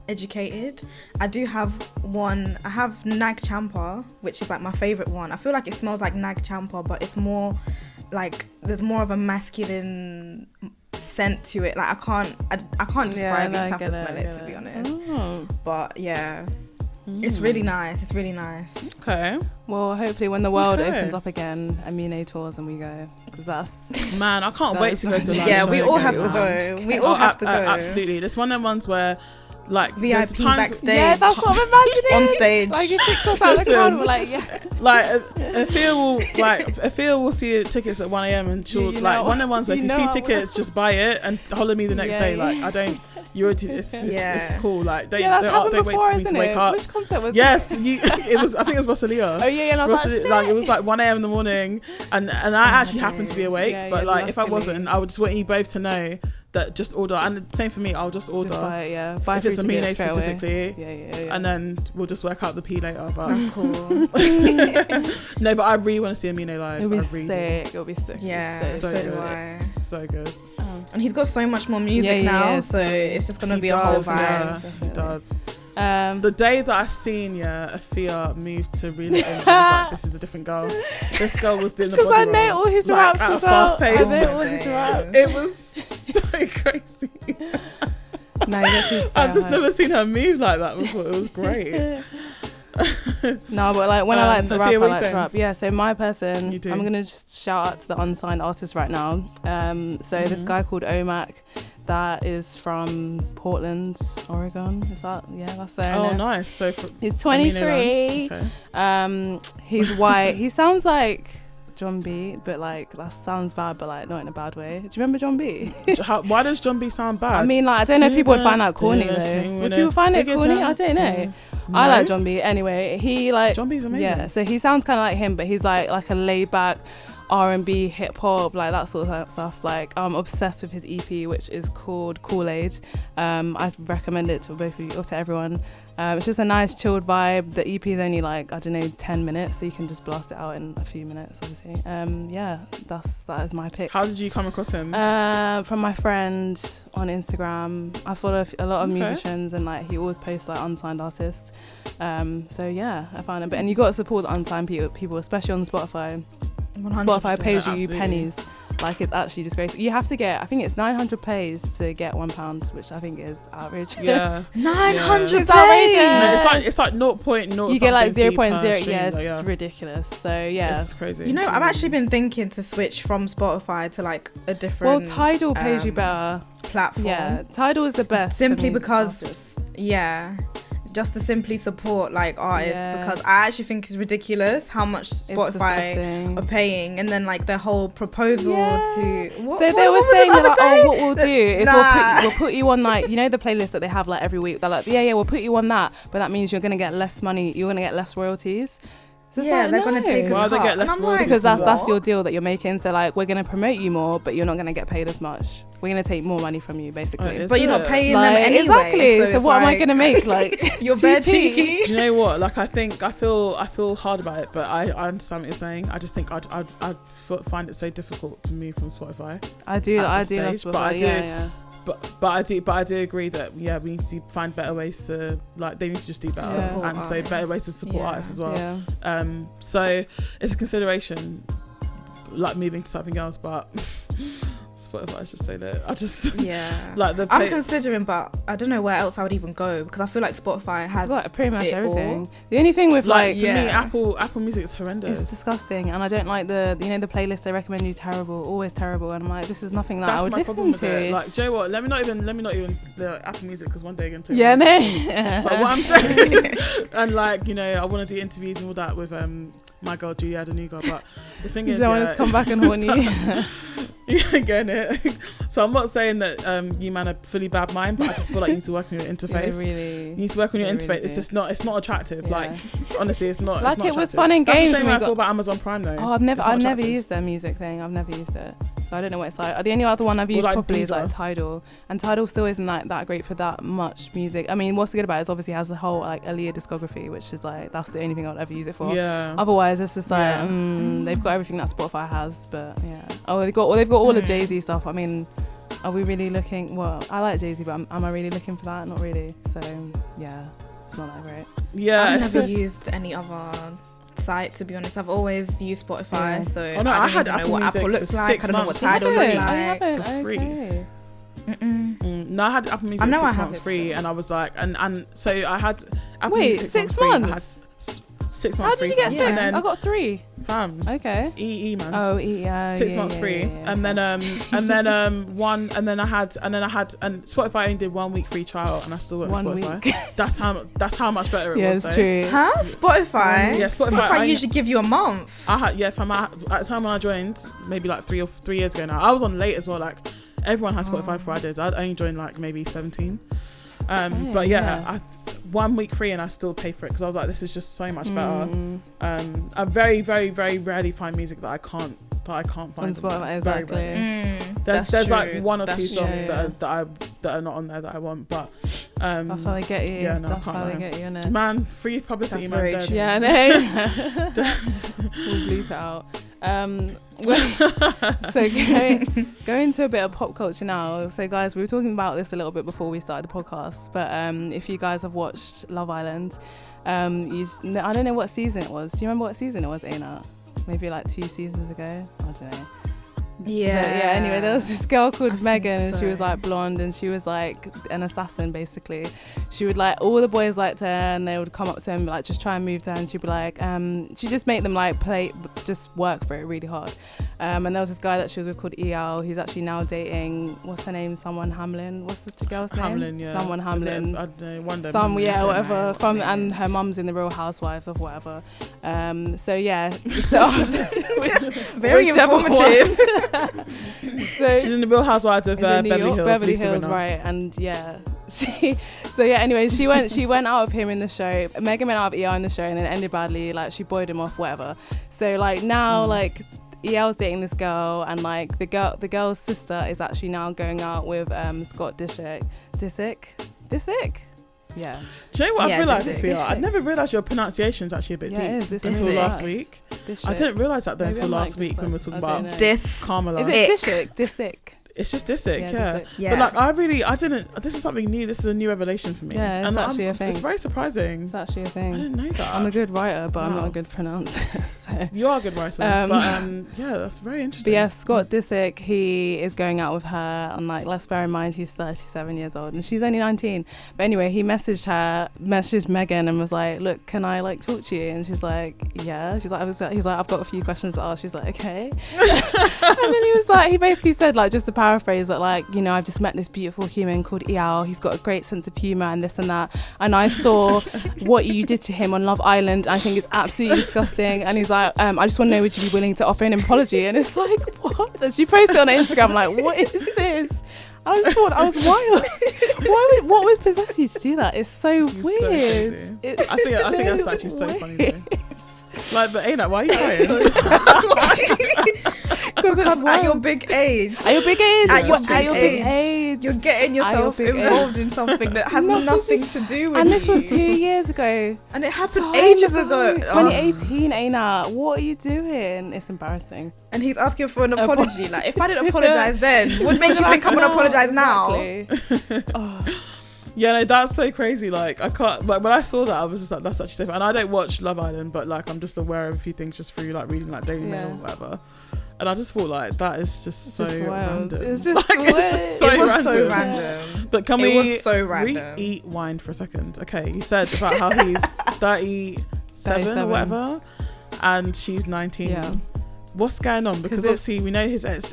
educated. I do have one. I have Nag Champa, which is like my favorite one. I feel like it smells like Nag Champa, but it's more like there's more of a masculine scent to it. Like I can't describe it. You just have to smell it, to be honest. But yeah, it's really nice. It's really nice. Okay. Well, hopefully when the world opens up again, Amine tours and we go, because that's man. I can't wait to go to London. Yeah, we all have to go. We all have to go. Absolutely. There's one of them ones where. Like VIP backstage. Yeah, that's what I'm imagining. On stage. Like you pick us out the carnival, like yeah. Like Afia will see tickets at 1 a.m. and she'll like one of the ones where if you see tickets, just buy it and holler me the next day. Like I don't. It's cool. Like don't wait for me to wake up. Which concert was? Yes, it was. I think it was Rosalia. Oh yeah, and I was like it was like 1 a.m. in the morning, and I actually happened to be awake. But like if I wasn't, I would just want you both to know that just order. And the same for me, I'll just order. Just buy it, buy if it's a Amine specifically. Yeah. And then we'll just work out the P later. But that's cool. No, but I really want to see Amine live. It'll be sick. It'll be sick. Yeah, so do good. I. So good. And he's got so much more music now, so it's just gonna be a whole vibe. Yeah, he does. The day that I seen Afia moved to really, I was like, this is a different girl. This girl was doing the body because I know all his raps at a as well. fast pace. I know all his raps. It was so crazy. I've just never seen her move like that before. It was great. No, but like when I like to rap, Afia, I like to rap. Yeah, so my person, You do. I'm gonna just shout out to the unsigned artist right now. This guy called Omac, that is from Portland, Oregon. Is that? Yeah, that's there. Oh, nice. So he's 23. Okay. He's white. He sounds like John B, but like that sounds bad, but like not in a bad way. Do you remember John B? Why does John B sound bad? I mean, like I don't know if people would find that corny though. Would people find it corny? I don't know. No. I like John B. Anyway, he like John B's amazing. Yeah, so he sounds kind of like him, but he's like a laid back R&B, hip hop, like that sort of stuff. Like I'm obsessed with his EP, which is called Kool-Aid. I recommend it to both of you or to everyone. It's just a nice chilled vibe. The EP is only like, I don't know, 10 minutes, so you can just blast it out in a few minutes, obviously. Yeah, that is my pick. How did you come across him? From my friend on Instagram. I follow a lot of musicians, and like he always posts like unsigned artists. So yeah, I found it. And you got to support the unsigned people, especially on Spotify. 100%. Spotify pays you pennies. Like it's actually disgraceful. You have to get, I think it's 900 plays to get £1, which I think is outrageous. Yeah, 900 It's outrageous. No, it's like 0.0. You get like 0.0. Yes, it's ridiculous. So yeah, it's crazy. You know, I've actually been thinking to switch from Spotify to like a different. Well, Tidal pays you better platform. Yeah, Tidal is the best. Simply because, just to simply support like artists, because I actually think it's ridiculous how much Spotify are paying, and then like the whole proposal to they were saying like, what we'll do is we'll put you on like, you know, the playlist that they have like every week. They're like, we'll put you on that, but that means you're gonna get less money, you're gonna get less royalties. They're gonna take a cut. They get less royalties? Because that's your deal that you're making. So like, we're gonna promote you more, but you're not gonna get paid as much. We're gonna take more money from you, basically. But you're not paying them anyway. Exactly. So what am I gonna make? Like, you're bare cheeky. Do you know what? Like, I feel hard about it, but I understand what you're saying. I just think I'd find it so difficult to move from Spotify. I do love Spotify. But but I do agree that we need to find better ways to, like, they need to just do better, and so better ways to support artists as well. So it's a consideration, like moving to something else, but Spotify, I just say that like I'm considering, but I don't know where else I would even go, because I feel like Spotify has got pretty much everything. The only thing with like for me, Apple Music is horrendous. It's disgusting, and I don't like the playlist they recommend you, always terrible, and I'm like, this is nothing that I would listen to. Like, Joe, what? Let me not even the Apple Music, because one day you're gonna play. Yeah, no. But what I'm saying, and like, you know, I want to do interviews and all that with my girl Julia Adenuga, but the thing is, don't want to come back and horn you. Yeah, getting it. So I'm not saying that you man are fully bad mind, but I just feel like you need to work on your interface. You need to work on your interface. Really, it's just not. It's not attractive. Like, honestly, it's not. Like, it's not it was fun and games. That's the same way I feel about Amazon Prime though. Oh, I've never used their music thing. I've never used it, so I don't know what it's like. The only other one I've used properly is like Tidal, and Tidal still isn't like that great for that much music. I mean, what's good about it is obviously it has the whole like Aaliyah discography, which is like, that's the only thing I'd ever use it for. Yeah. Otherwise, it's just like they've got everything that Spotify has, but yeah. Oh, they've got all the Jay-Z stuff. I mean, are we really looking? Well, I like Jay-Z, but am I really looking for that? Not really. So yeah, it's not that great. Yeah, I've never used any other site, to be honest. I've always used Spotify, so I don't even know what Apple looks like. I don't know what Tidal looks like. For free. No, I had Apple Music 6 months free, and I was like, and so I had Apple Music 6 months. 6 months free. How did you get 6? I got 3. Fam. Okay. EE man. Oh, yeah. 6 months free, and then and then I had and Spotify only did 1 week free trial, and I still went on Spotify. Week. That's how much better it was. Yeah, it's true. Huh? Spotify. Yeah, Spotify usually give you a month. I had at the time when I joined, maybe like 3 years ago now. I was on late as well. Like, everyone had Spotify before I did. I only joined like maybe 17. But I 1 week free, and I still pay for it, because I was like, this is just so much better. I very, very, very rarely find music that I can't find on Spotify. Exactly. There's like 1 or 2 songs that are not on there that I want, but that's how they get you. Yeah, no, that's how they get you, innit? Man, free publicity, man. Dead. Yeah, no. We'll bleep it out. So going to a bit of pop culture now. So guys, we were talking about this a little bit before we started the podcast, but if you guys have watched Love Island, I don't know what season it was. Do you remember what season it was, Ainat? Maybe like 2 seasons ago. I don't know. Anyway, there was this girl called Megan, and she was like blonde, and she was like an assassin basically. She would like, all the boys liked her, and they would come up to her and like just try and move to her, and she'd be like, she just made them like just work for it really hard. And there was this guy that she was with called EL. He's actually now dating, what's her name, someone Hamlin. What's the girl's name? Hamlin, yeah. Someone Hamlin. I don't know, Wonder. Whatever. And her mum's in the Real Housewives of whatever. Very informative. So she's in the Real Housewives of Beverly Hills, right? And anyway, she went out of him in the show. Megan went out of EL in the show, and then ended badly. Like, she buoyed him off, whatever. So like now, like, EL's dating this girl, and like the girl's sister is actually now going out with Scott Disick. Yeah. Do you know what I've realised, Sophia? I never realised your pronunciation's actually a bit deep until last week. Disick. I didn't realise that until last week when we were talking about Carmela. Is it Disick? It's just Disick, Disick. But like, I didn't, this is something new. This is a new revelation for me. Yeah, it's actually a thing. It's very surprising. It's actually a thing. I didn't know that. I'm a good writer, but I'm not a good pronouncer. So. You are a good writer. That's very interesting. But yeah, Scott Disick, he is going out with her, and like, let's bear in mind he's 37 years old and she's only 19. But anyway, he messaged Megan and was like, look, can I like talk to you? And she's like, yeah. He's like, I've got a few questions to ask. She's like, okay. And then he basically said, like, just to paraphrase, that like, you know, I've just met this beautiful human called EL. He's got a great sense of humor and this and that, and I saw what you did to him on Love Island. I think it's absolutely disgusting. And he's like, I just want to know, would you be willing to offer an apology? And it's like, what? And she posted on Instagram like, what is this? I just thought, I was wild. What would possess you to do that? It's so weird. So I think that's actually so funny though. Like, but Ainat, why are you crying? Because because at your big age. At your big age. You're getting yourself involved in something that has nothing to do with And this was 2 years ago. And it happened ages ago. 2018, Ainat. What are you doing? It's embarrassing. And he's asking for an apology. Like, if I didn't apologise then, what makes you think I'm going to apologise now? Yeah, no, that's so crazy. Like, I can't, like, when I saw that, I was just like, that's such a different. And I don't watch Love Island, but like, I'm just aware of a few things just through like reading like Daily Mail or whatever. And I just thought like, that is just so random. It's just like, it's just so random. So random. But can we rewind for a second? Okay, you said about how he's 37 or whatever, and she's 19. Yeah. What's going on? Because obviously we know his ex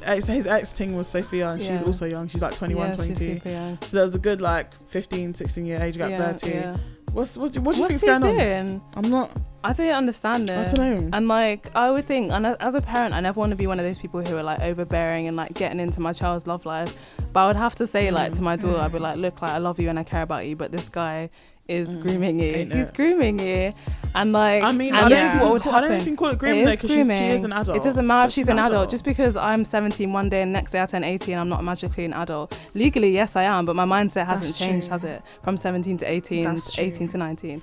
thing was Sophia, and she's also young. She's like 21, 22. She's super young. So there was a good like 15, 16 year age gap there too. Yeah. What do you think's going on? I don't understand it. I don't know. And like, I would think, and as a parent, I never want to be one of those people who are like overbearing and like getting into my child's love life. But I would have to say like to my daughter, I'd be like, look, like I love you and I care about you, but this guy is grooming you. He's grooming you. And like, I mean, and this is what would happen. I don't even call it grooming though, because she is an adult. It doesn't matter if she's an adult. Just because I'm 17 one day and next day I turn 18, I'm not magically an adult. Legally, yes, I am, but my mindset hasn't changed, has it? From 17 to 18, 18 to 19.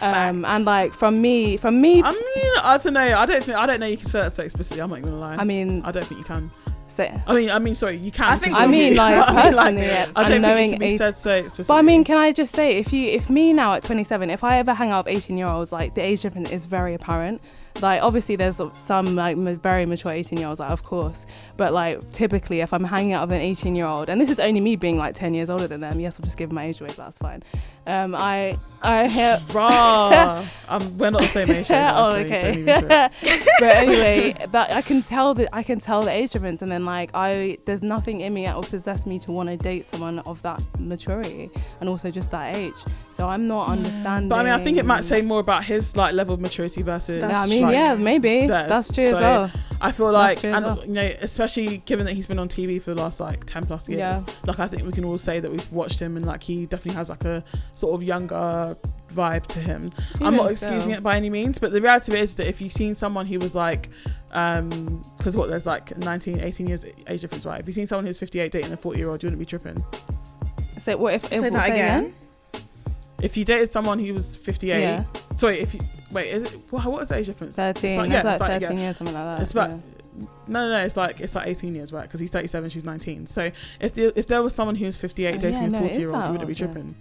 And like from me. I mean, I don't know. I don't know. You can say that so explicitly. I'm not even gonna lie. I mean, I don't think you can. Sorry, you can. I mean, like personally, I don't think it can be said so explicitly. But I mean, can I just say, if me now at 27, if I ever hang out with 18-year-olds, like the age difference is very apparent. Like obviously there's some like very mature 18-year-olds, like of course, but like typically if I'm hanging out with an 18-year-old, and this is only me being like 10 years older than them, yes, I'll just give my age away, but that's fine. I hear we're not the same age. Oh, okay. But anyway, that I can tell the age difference, and then like there's nothing in me that will possess me to want to date someone of that maturity and also just that age. So I'm not understanding. But I mean, I think it might say more about his like level of maturity versus. Maybe that's true as well. I feel like, and you know, especially given that he's been on TV for the last like 10 plus years, like I think we can all say that we've watched him and like he definitely has like a sort of younger vibe to him. I'm not excusing it by any means, but the reality is that if you've seen someone who was like because there's like 18 years age difference, right? If you've seen someone who's 58 dating a 40-year-old, you wouldn't be tripping. So what if say that again? If you dated someone who was 58, sorry, if you wait, is it what is the age difference? 13. It's like 13 years, something like that. It's about no, it's like 18 years, right? Because he's 37, she's 19. So if there was someone who was 58 dating a 40-year-old, you wouldn't be tripping.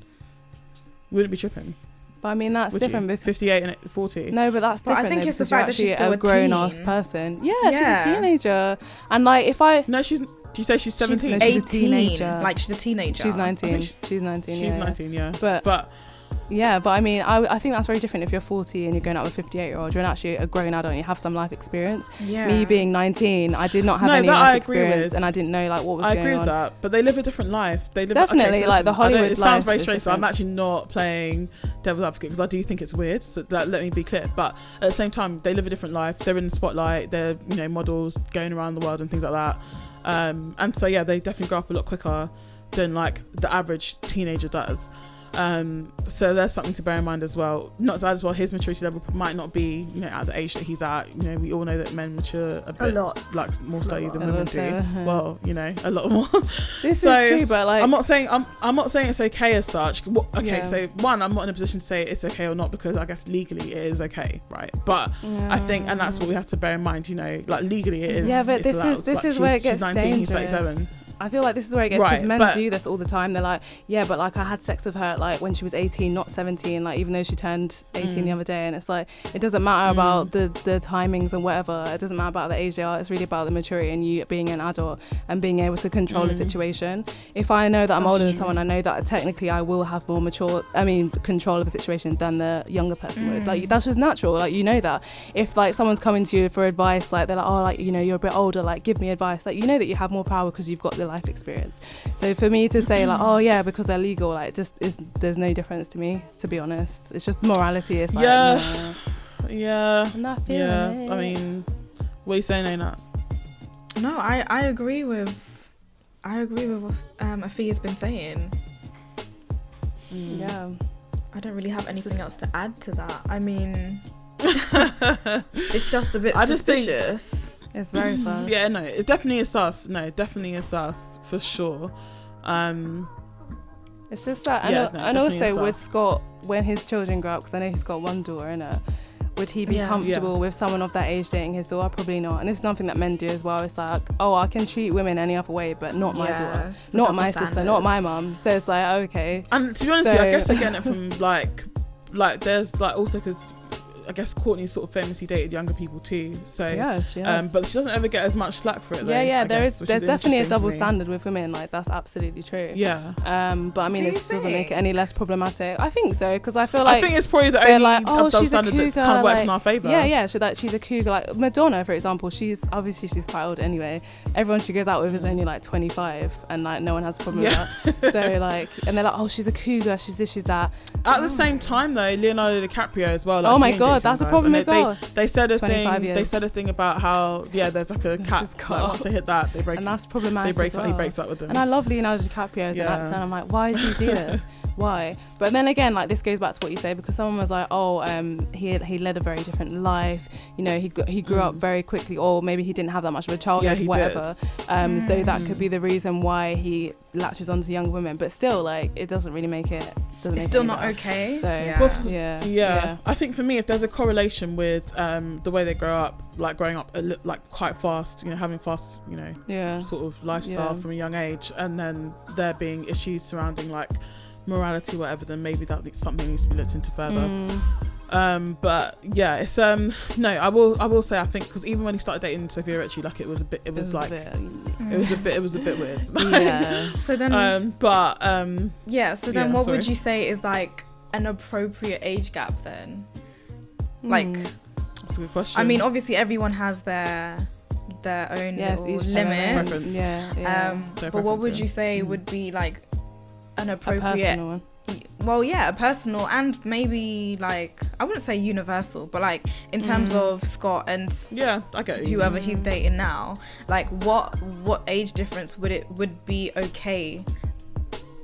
Wouldn't be tripping. But I mean, that's different because 58 and 40. No, but that's different. But I think it's the fact that she's still a grown-ass person. Yeah, she's a teenager. And like, if I she's. Do you say she's 17? She's a teenager. Like she's a teenager. She's 19. She's 19. She's 19. Yeah. But yeah, but I mean, I think that's very different if you're 40 and you're going out with a 58-year-old. You're actually a grown adult and you have some life experience. Yeah. Me being 19, I did not have any life experience and I didn't know like what was going on. I agree with that, but they live a different life. They live definitely like the Hollywood life. It sounds very strange, so I'm actually not playing devil's advocate because I do think it's weird. So let me be clear. But at the same time, they live a different life. They're in the spotlight. They're models going around the world and things like that. And so yeah, they definitely grow up a lot quicker than like the average teenager does. So there's something to bear in mind as well. Not as well, his maturity level might not be at the age that he's at. We all know that men mature a bit, like more slowly than women do. Well, a lot more. This is true, but like I'm not saying it's okay as such. So one, I'm not in a position to say it's okay or not because I guess legally it is okay, right? But I think, and that's what we have to bear in mind. Like legally it is. Yeah, but this is where it gets 19, dangerous. He's 37. I feel like this is where it gets, because men do this all the time. They're like, yeah, but like I had sex with her like when she was 18, not 17, like even though she turned 18 the other day. And it's like, it doesn't matter about the timings and whatever. It doesn't matter about the age they are. It's really about the maturity and you being an adult and being able to control the situation. If I know that I'm older than someone, I know that technically I will have more control of a situation than the younger person would. Like that's just natural. Like that. If like someone's coming to you for advice, like they're like, oh, like you're a bit older, like give me advice. Like that you have more power because you've got the life experience. So for me to say like, oh yeah, because they're legal, like there's no difference to me, to be honest. It's just morality. It's like I'm not feeling it. I mean, what are you saying, Ainat? No, I agree with what Afia's been saying. Yeah, I don't really have anything else to add to that. I mean, it's just a bit suspicious. It's very sus. Yeah, no, it definitely is sus. No, it definitely is sus for sure. It's just that, and also with Scott, when his children grow up, because I know he's got one daughter, innit? Would he be comfortable with someone of that age dating his daughter? Probably not. And it's something that men do as well. It's like, oh, I can treat women any other way, but not my daughter, not my sister, not my mum. So it's like, okay. And to be honest with you, I guess I get it from like there's like also because I guess Courtney sort of famously dated younger people too. So yeah, she has. But she doesn't ever get as much slack for it. Though, there's definitely a double standard with women. Like that's absolutely true. Yeah. But I mean, it doesn't make it any less problematic. I think so, because I feel like I think it's probably the only double standard cougar, that's kind of works in our favour. Yeah. So that she's a cougar. Like Madonna, for example, she's quite old anyway. Everyone she goes out with is only like 25, and like no one has a problem with that. So like, and they're like, oh, she's a cougar. She's this, she's that. At the same time, though, Leonardo DiCaprio as well. Like, oh my god, that's a problem as well. They said a thing. They said a thing about how there's like a cat. Like, once they hit that, they break. And that's problematic. He breaks up with them. And I love Leonardo DiCaprio as an actor, and I'm like, why did you do this? Why? But then again, like this goes back to what you say, because someone was like, oh, he led a very different life. You know, he grew up very quickly, or maybe he didn't have that much of a childhood, whatever. So that could be the reason why he latches onto young women. But still, like, it doesn't really make it. It's still not okay. So I think for me, if there's a correlation with the way they grow up, like growing up like quite fast, you know, having fast, you know, sort of lifestyle from a young age, and then there being issues surrounding like morality, whatever, then maybe that's something needs to be looked into further. But yeah, it's no, I will say, I think, because even when he started dating Sophia Richie, like it was a bit weird. Yeah. So then then what would you say is like an appropriate age gap then? Like, that's a good question. I mean, obviously everyone has their own limits. But what would you say would be like an appropriate, a personal one? Well, a personal, and maybe like, I wouldn't say universal, but like in terms of Scott and I get you. Whoever he's dating now, like what age difference would be okay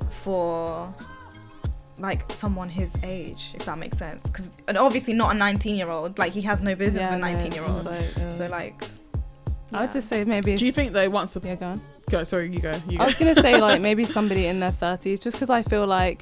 for like someone his age, if that makes sense? Because obviously not a 19-year-old, like he has no business with a 19-year-old. So like, I would just say maybe. Do you think they want to? Yeah, go on. Sorry, you go. I was gonna say like maybe somebody in their 30s, just because I feel like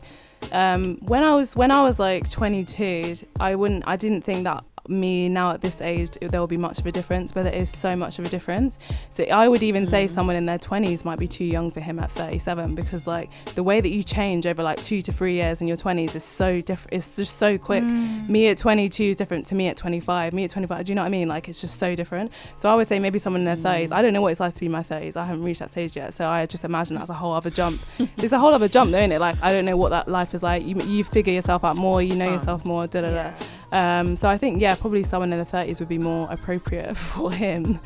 when I was like 22, I didn't think that me now at this age there will be much of a difference, but there is so much of a difference. So I would even say someone in their 20s might be too young for him at 37, because like the way that you change over like 2 to 3 years in your 20s is so different. It's just so quick. Me at 22 is different to me at 25. Me at 25, do you know what I mean? Like it's just so different. So I would say maybe someone in their 30s. I don't know what it's like to be in my 30s. I haven't reached that stage yet, so I just imagine that's a whole other jump. It's a whole other jump though, isn't it? Like I don't know what that life is like. You figure yourself out more, you know yourself more, so I think probably someone in the 30s would be more appropriate for him.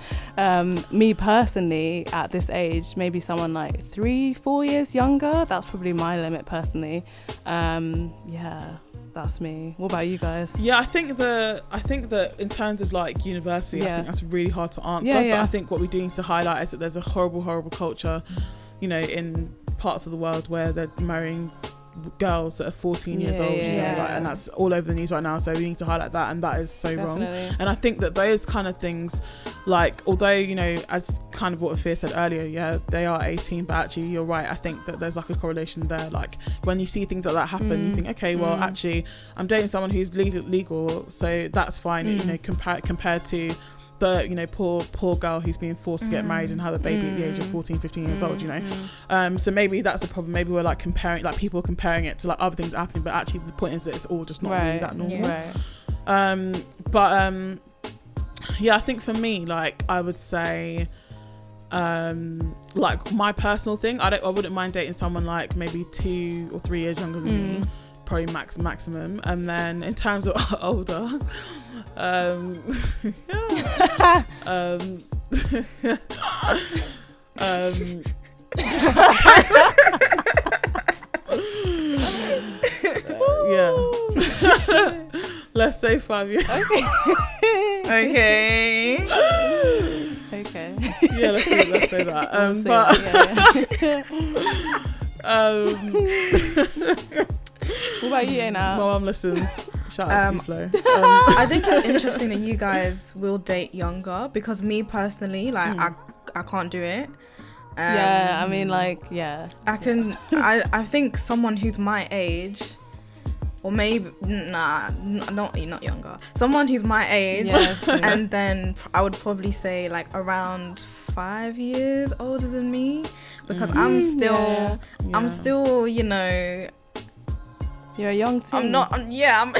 Me personally, at this age, maybe someone like 3-4 years younger. That's probably my limit personally. That's me. What about you guys? Yeah, I think that in terms of like university, I think that's really hard to answer. But I think what we do need to highlight is that there's a horrible culture, you know, in parts of the world where they're marrying girls that are 14 years old, you know, like, and that's all over the news right now, so we need to highlight that, and that is so wrong. And I think that those kind of things, like, although, you know, as kind of what Afia said earlier, they are 18, but actually you're right, I think that there's like a correlation there. Like when you see things like that happen, you think, okay, well actually I'm dating someone who's legal, so that's fine, you know, compared to the, you know, poor girl who's being forced to get married and have a baby at the age of 14-15 years old, you know. So maybe that's the problem. Maybe we're like comparing, like people comparing it to like other things happening, but actually the point is that it's all just not really that normal. I think for me, like I would say like my personal thing, I wouldn't mind dating someone like maybe 2 or 3 years younger than me, probably maximum. And then in terms of older, let's say 5 years. Okay. Yeah, let's say that. What about you, Ainat? My mum listens. Shout out to Flo. I think it's interesting that you guys will date younger, because me personally, like, I can't do it. I mean, like, yeah. I think someone who's my age, or maybe not younger. Someone who's my age, and then I would probably say like around 5 years older than me, because I'm still, you know. You're a young teen. I'm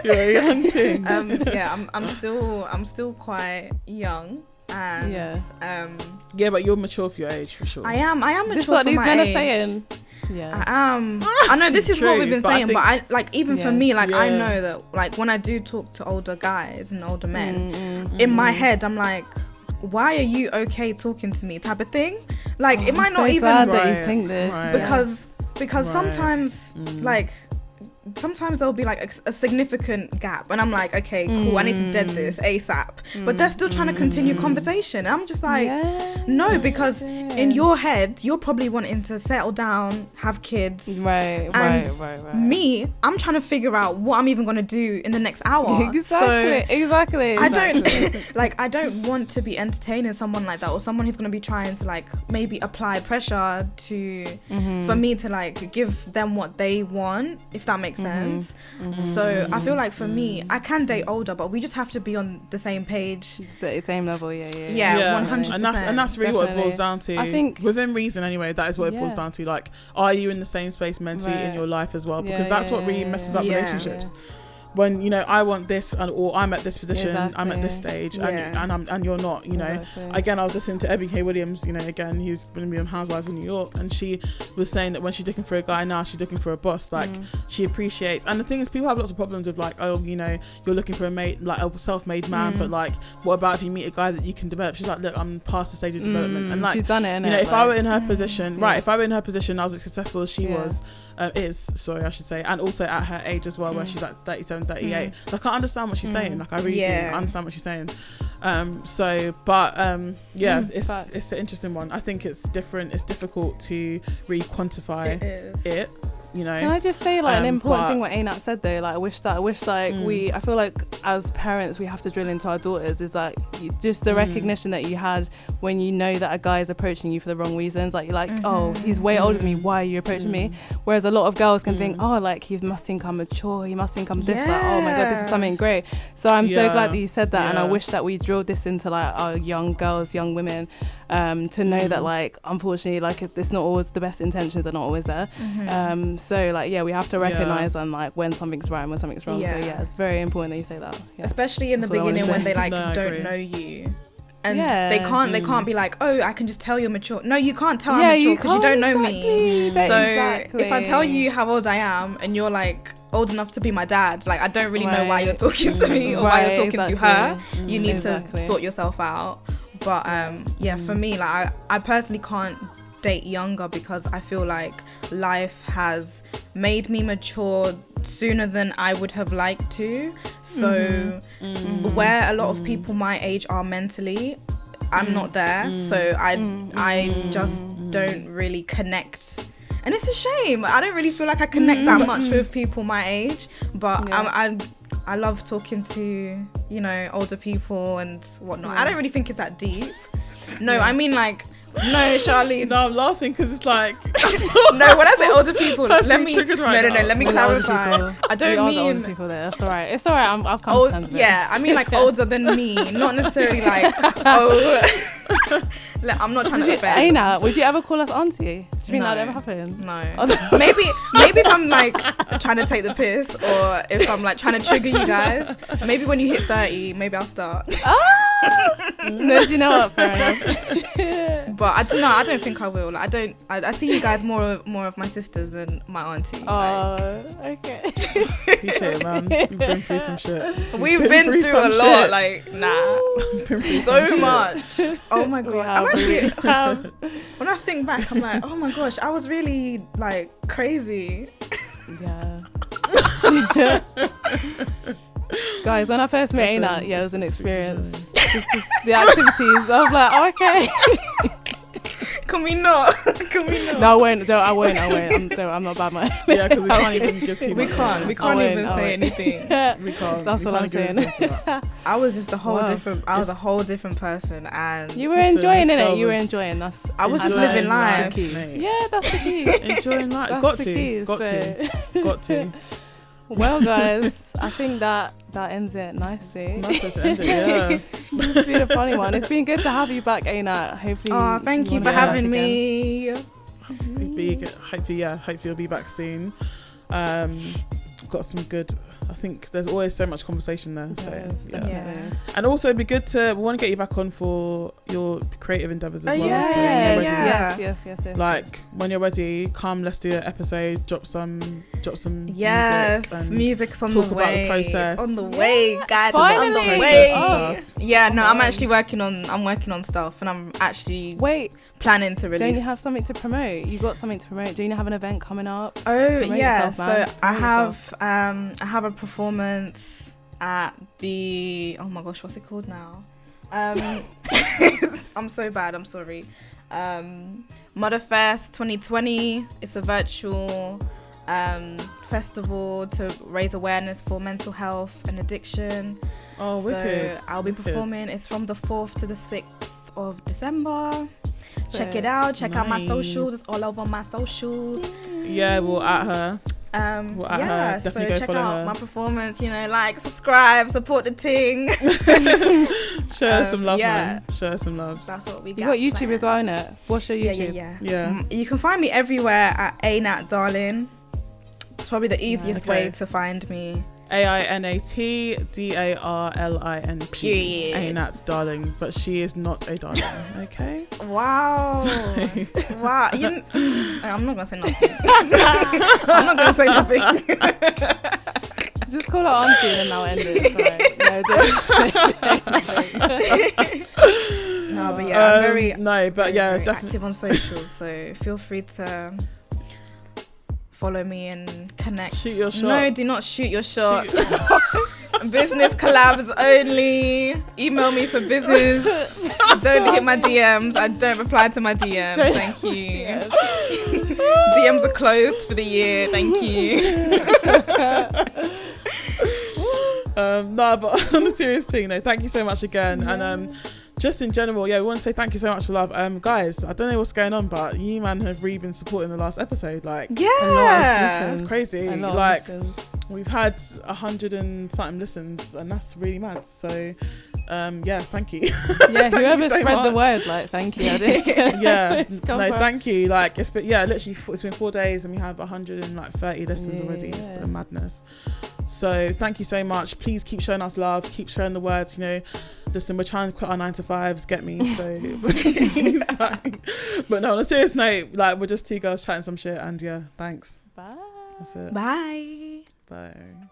You're a young teen. I'm still quite young. And but you're mature for your age, for sure. I am mature. This is what for these my men are age. saying. Yeah, I am. I know this is what we've been saying, but I like, even for me, like, I know that, like, when I do talk to older guys and older men, in my head I'm like, why are you okay talking to me, type of thing. Like, it might not even glad that you think this, because sometimes like, sometimes there'll be like a significant gap, and I'm like, okay, cool, I need to dead this ASAP, but they're still trying to continue conversation. I'm just like, no, because in your head you're probably wanting to settle down, have kids, right. Me, I'm trying to figure out what I'm even going to do in the next hour. Exactly. I don't like, I don't want to be entertaining someone like that, or someone who's going to be trying to like maybe apply pressure to for me to like give them what they want, if that makes sense. So I feel like for me, I can date older, but we just have to be on the same page, same level. 100%. And that's really what it boils down to. I think within reason anyway, that is what it boils down to. Like, are you in the same space mentally in your life as well? Because that's what really messes up relationships. When, you know, I want this, or I'm at this position, I'm at this stage, and you're not, you know. Again, I was listening to Ebby K. Williams, you know, again, who's going to be on Housewives in New York, and she was saying that when she's looking for a guy now, she's looking for a boss. Like, she appreciates, and the thing is, people have lots of problems with like, oh, you know, you're looking for a mate, like a self-made man, but like, what about if you meet a guy that you can develop? She's like, look, I'm past the stage of development, and like, she's done it, you know, if I were in her position, if I were in her position, I was as successful as she was, I should say, and also at her age as well, where she's like 37, 38. Like, I understand what she's saying. Like, I really do understand what she's saying. It's an interesting one. I think it's different. It's difficult to really quantify it. You know, can I just say like an important thing what Ainat said though, like I wish I feel like as parents we have to drill into our daughters is like just the recognition that you had when you know that a guy is approaching you for the wrong reasons, like you're like, oh, he's way older than me, why are you approaching me? Whereas a lot of girls can think, oh, like he must think I'm mature, he must think I'm this, like, oh my god, this is something great. So I'm so glad that you said that, and I wish that we drilled this into like our young girls, young women, to know that like unfortunately like it's not always, the best intentions are not always there. So like we have to recognize and like when something's right and when something's wrong. So it's very important that you say that, especially in the beginning when they like don't know you, and they can't be like, oh, I can just tell you're mature. No, you can't tell I'm mature because you don't know me. So if I tell you how old I am and you're like old enough to be my dad, like I don't really know why you're talking to me or why you're talking to her. You need to sort yourself out. But for me, like I personally can't date younger because I feel like life has made me mature sooner than I would have liked to. So where a lot of people my age are mentally, I'm not there. So I just don't really connect. And it's a shame. I don't really feel like I connect that much with people my age. But I love talking to, you know, older people and whatnot. I don't really think it's that deep. No, I mean like, no, Charlene. No, I'm laughing because it's like no, when I say older people, let me clarify. I don't mean older people there. That's alright. It's alright. I've come to terms with it. Yeah, I mean like older than me, not necessarily like I'm not trying to offend. Ainat, would you ever call us auntie? Do you think that ever happen? No. maybe if I'm like trying to take the piss, or if I'm like trying to trigger you guys. Maybe when you hit 30, maybe I'll start. No, do you know what? Fair enough. But I don't know. I don't think I will. Like, I see you guys more of my sisters than my auntie. Oh, okay. Appreciate it, man. You've been through some shit. We've been through a lot. Shit. Like, so much. Oh my god. I'm actually, when I think back, I'm like, oh my gosh, I was really like crazy. Yeah. Guys, when I first met Ainat, it was an experience. The activities, I was like, oh, okay. Can we not? No, I won't. I won't. I'm not bad man. Yeah, because we can't even give too much. We can't even say anything. We can't. That's all I'm saying. I was just a whole different. I was a whole different person, and you were enjoying it. You were enjoying us. I was just living life. Yeah, that's the key. Enjoying life. Got to. Well, guys, I think that ends it nicely. Nice to end it, yeah. It's been a funny one. It's been good to have you back, Ainat. Hopefully. Thank you for having me. Hopefully you'll be back soon. Got some good. I think there's always so much conversation there. Definitely. And also it'd be good we want to get you back on for your creative endeavors as well. Yes. Like when you're ready, come, let's do an episode, drop some music's on the way. Talk about the process. It's on the way, guys. Finally. On the way. Yeah, no, I'm actually working on stuff, and I'm actually planning to release. Don't you have something to promote? You got something to promote. Do you have an event coming up? Promote yourself, man. I have a performance at the what's it called now? I'm so bad, I'm sorry. Motherfest 2020. It's a virtual festival to raise awareness for mental health and addiction. Wicked. I'll be performing. It's from the 4th to the 6th of December. Check it out. Check out my socials. It's all over my socials. Yeah, we'll at her. Her. So check out my performance. Subscribe, support the ting. Share some love, man. Share some love. That's what we got. You got YouTube as well, innit? What's your YouTube? Yeah. You can find me everywhere at Ainat Darling. It's probably the easiest way to find me. AINATDARLIN. Ainat Darling, but she is not a darling. Okay. Wow. Wow. I'm not gonna say nothing. Just call her auntie and then I'll end it. No, but yeah, I'm very definitely active on socials. So feel free to follow me and connect. Shoot your shot. No, do not shoot your shot. Business collabs only. Email me for business. Don't hit my DMs. I don't reply to my DMs. Thank you. DMs are closed for the year. Thank you. But on a serious thing, thank you so much again. And just in general, we want to say thank you so much for love. Guys, I don't know what's going on, but you man have really been supporting the last episode. It's crazy. We've had 100 and something listens, and that's really mad. So thank you. Whoever spread the word, thank you. Thank you. It's been literally it's been 4 days and we have 130 listens already. It's a madness. So thank you so much. Please keep showing us love, keep sharing the words. Listen, we're trying to quit our 9-to-5s, get me. So but no, on a serious note, we're just two girls chatting some shit, and thanks. Bye. That's it. Bye. Bye.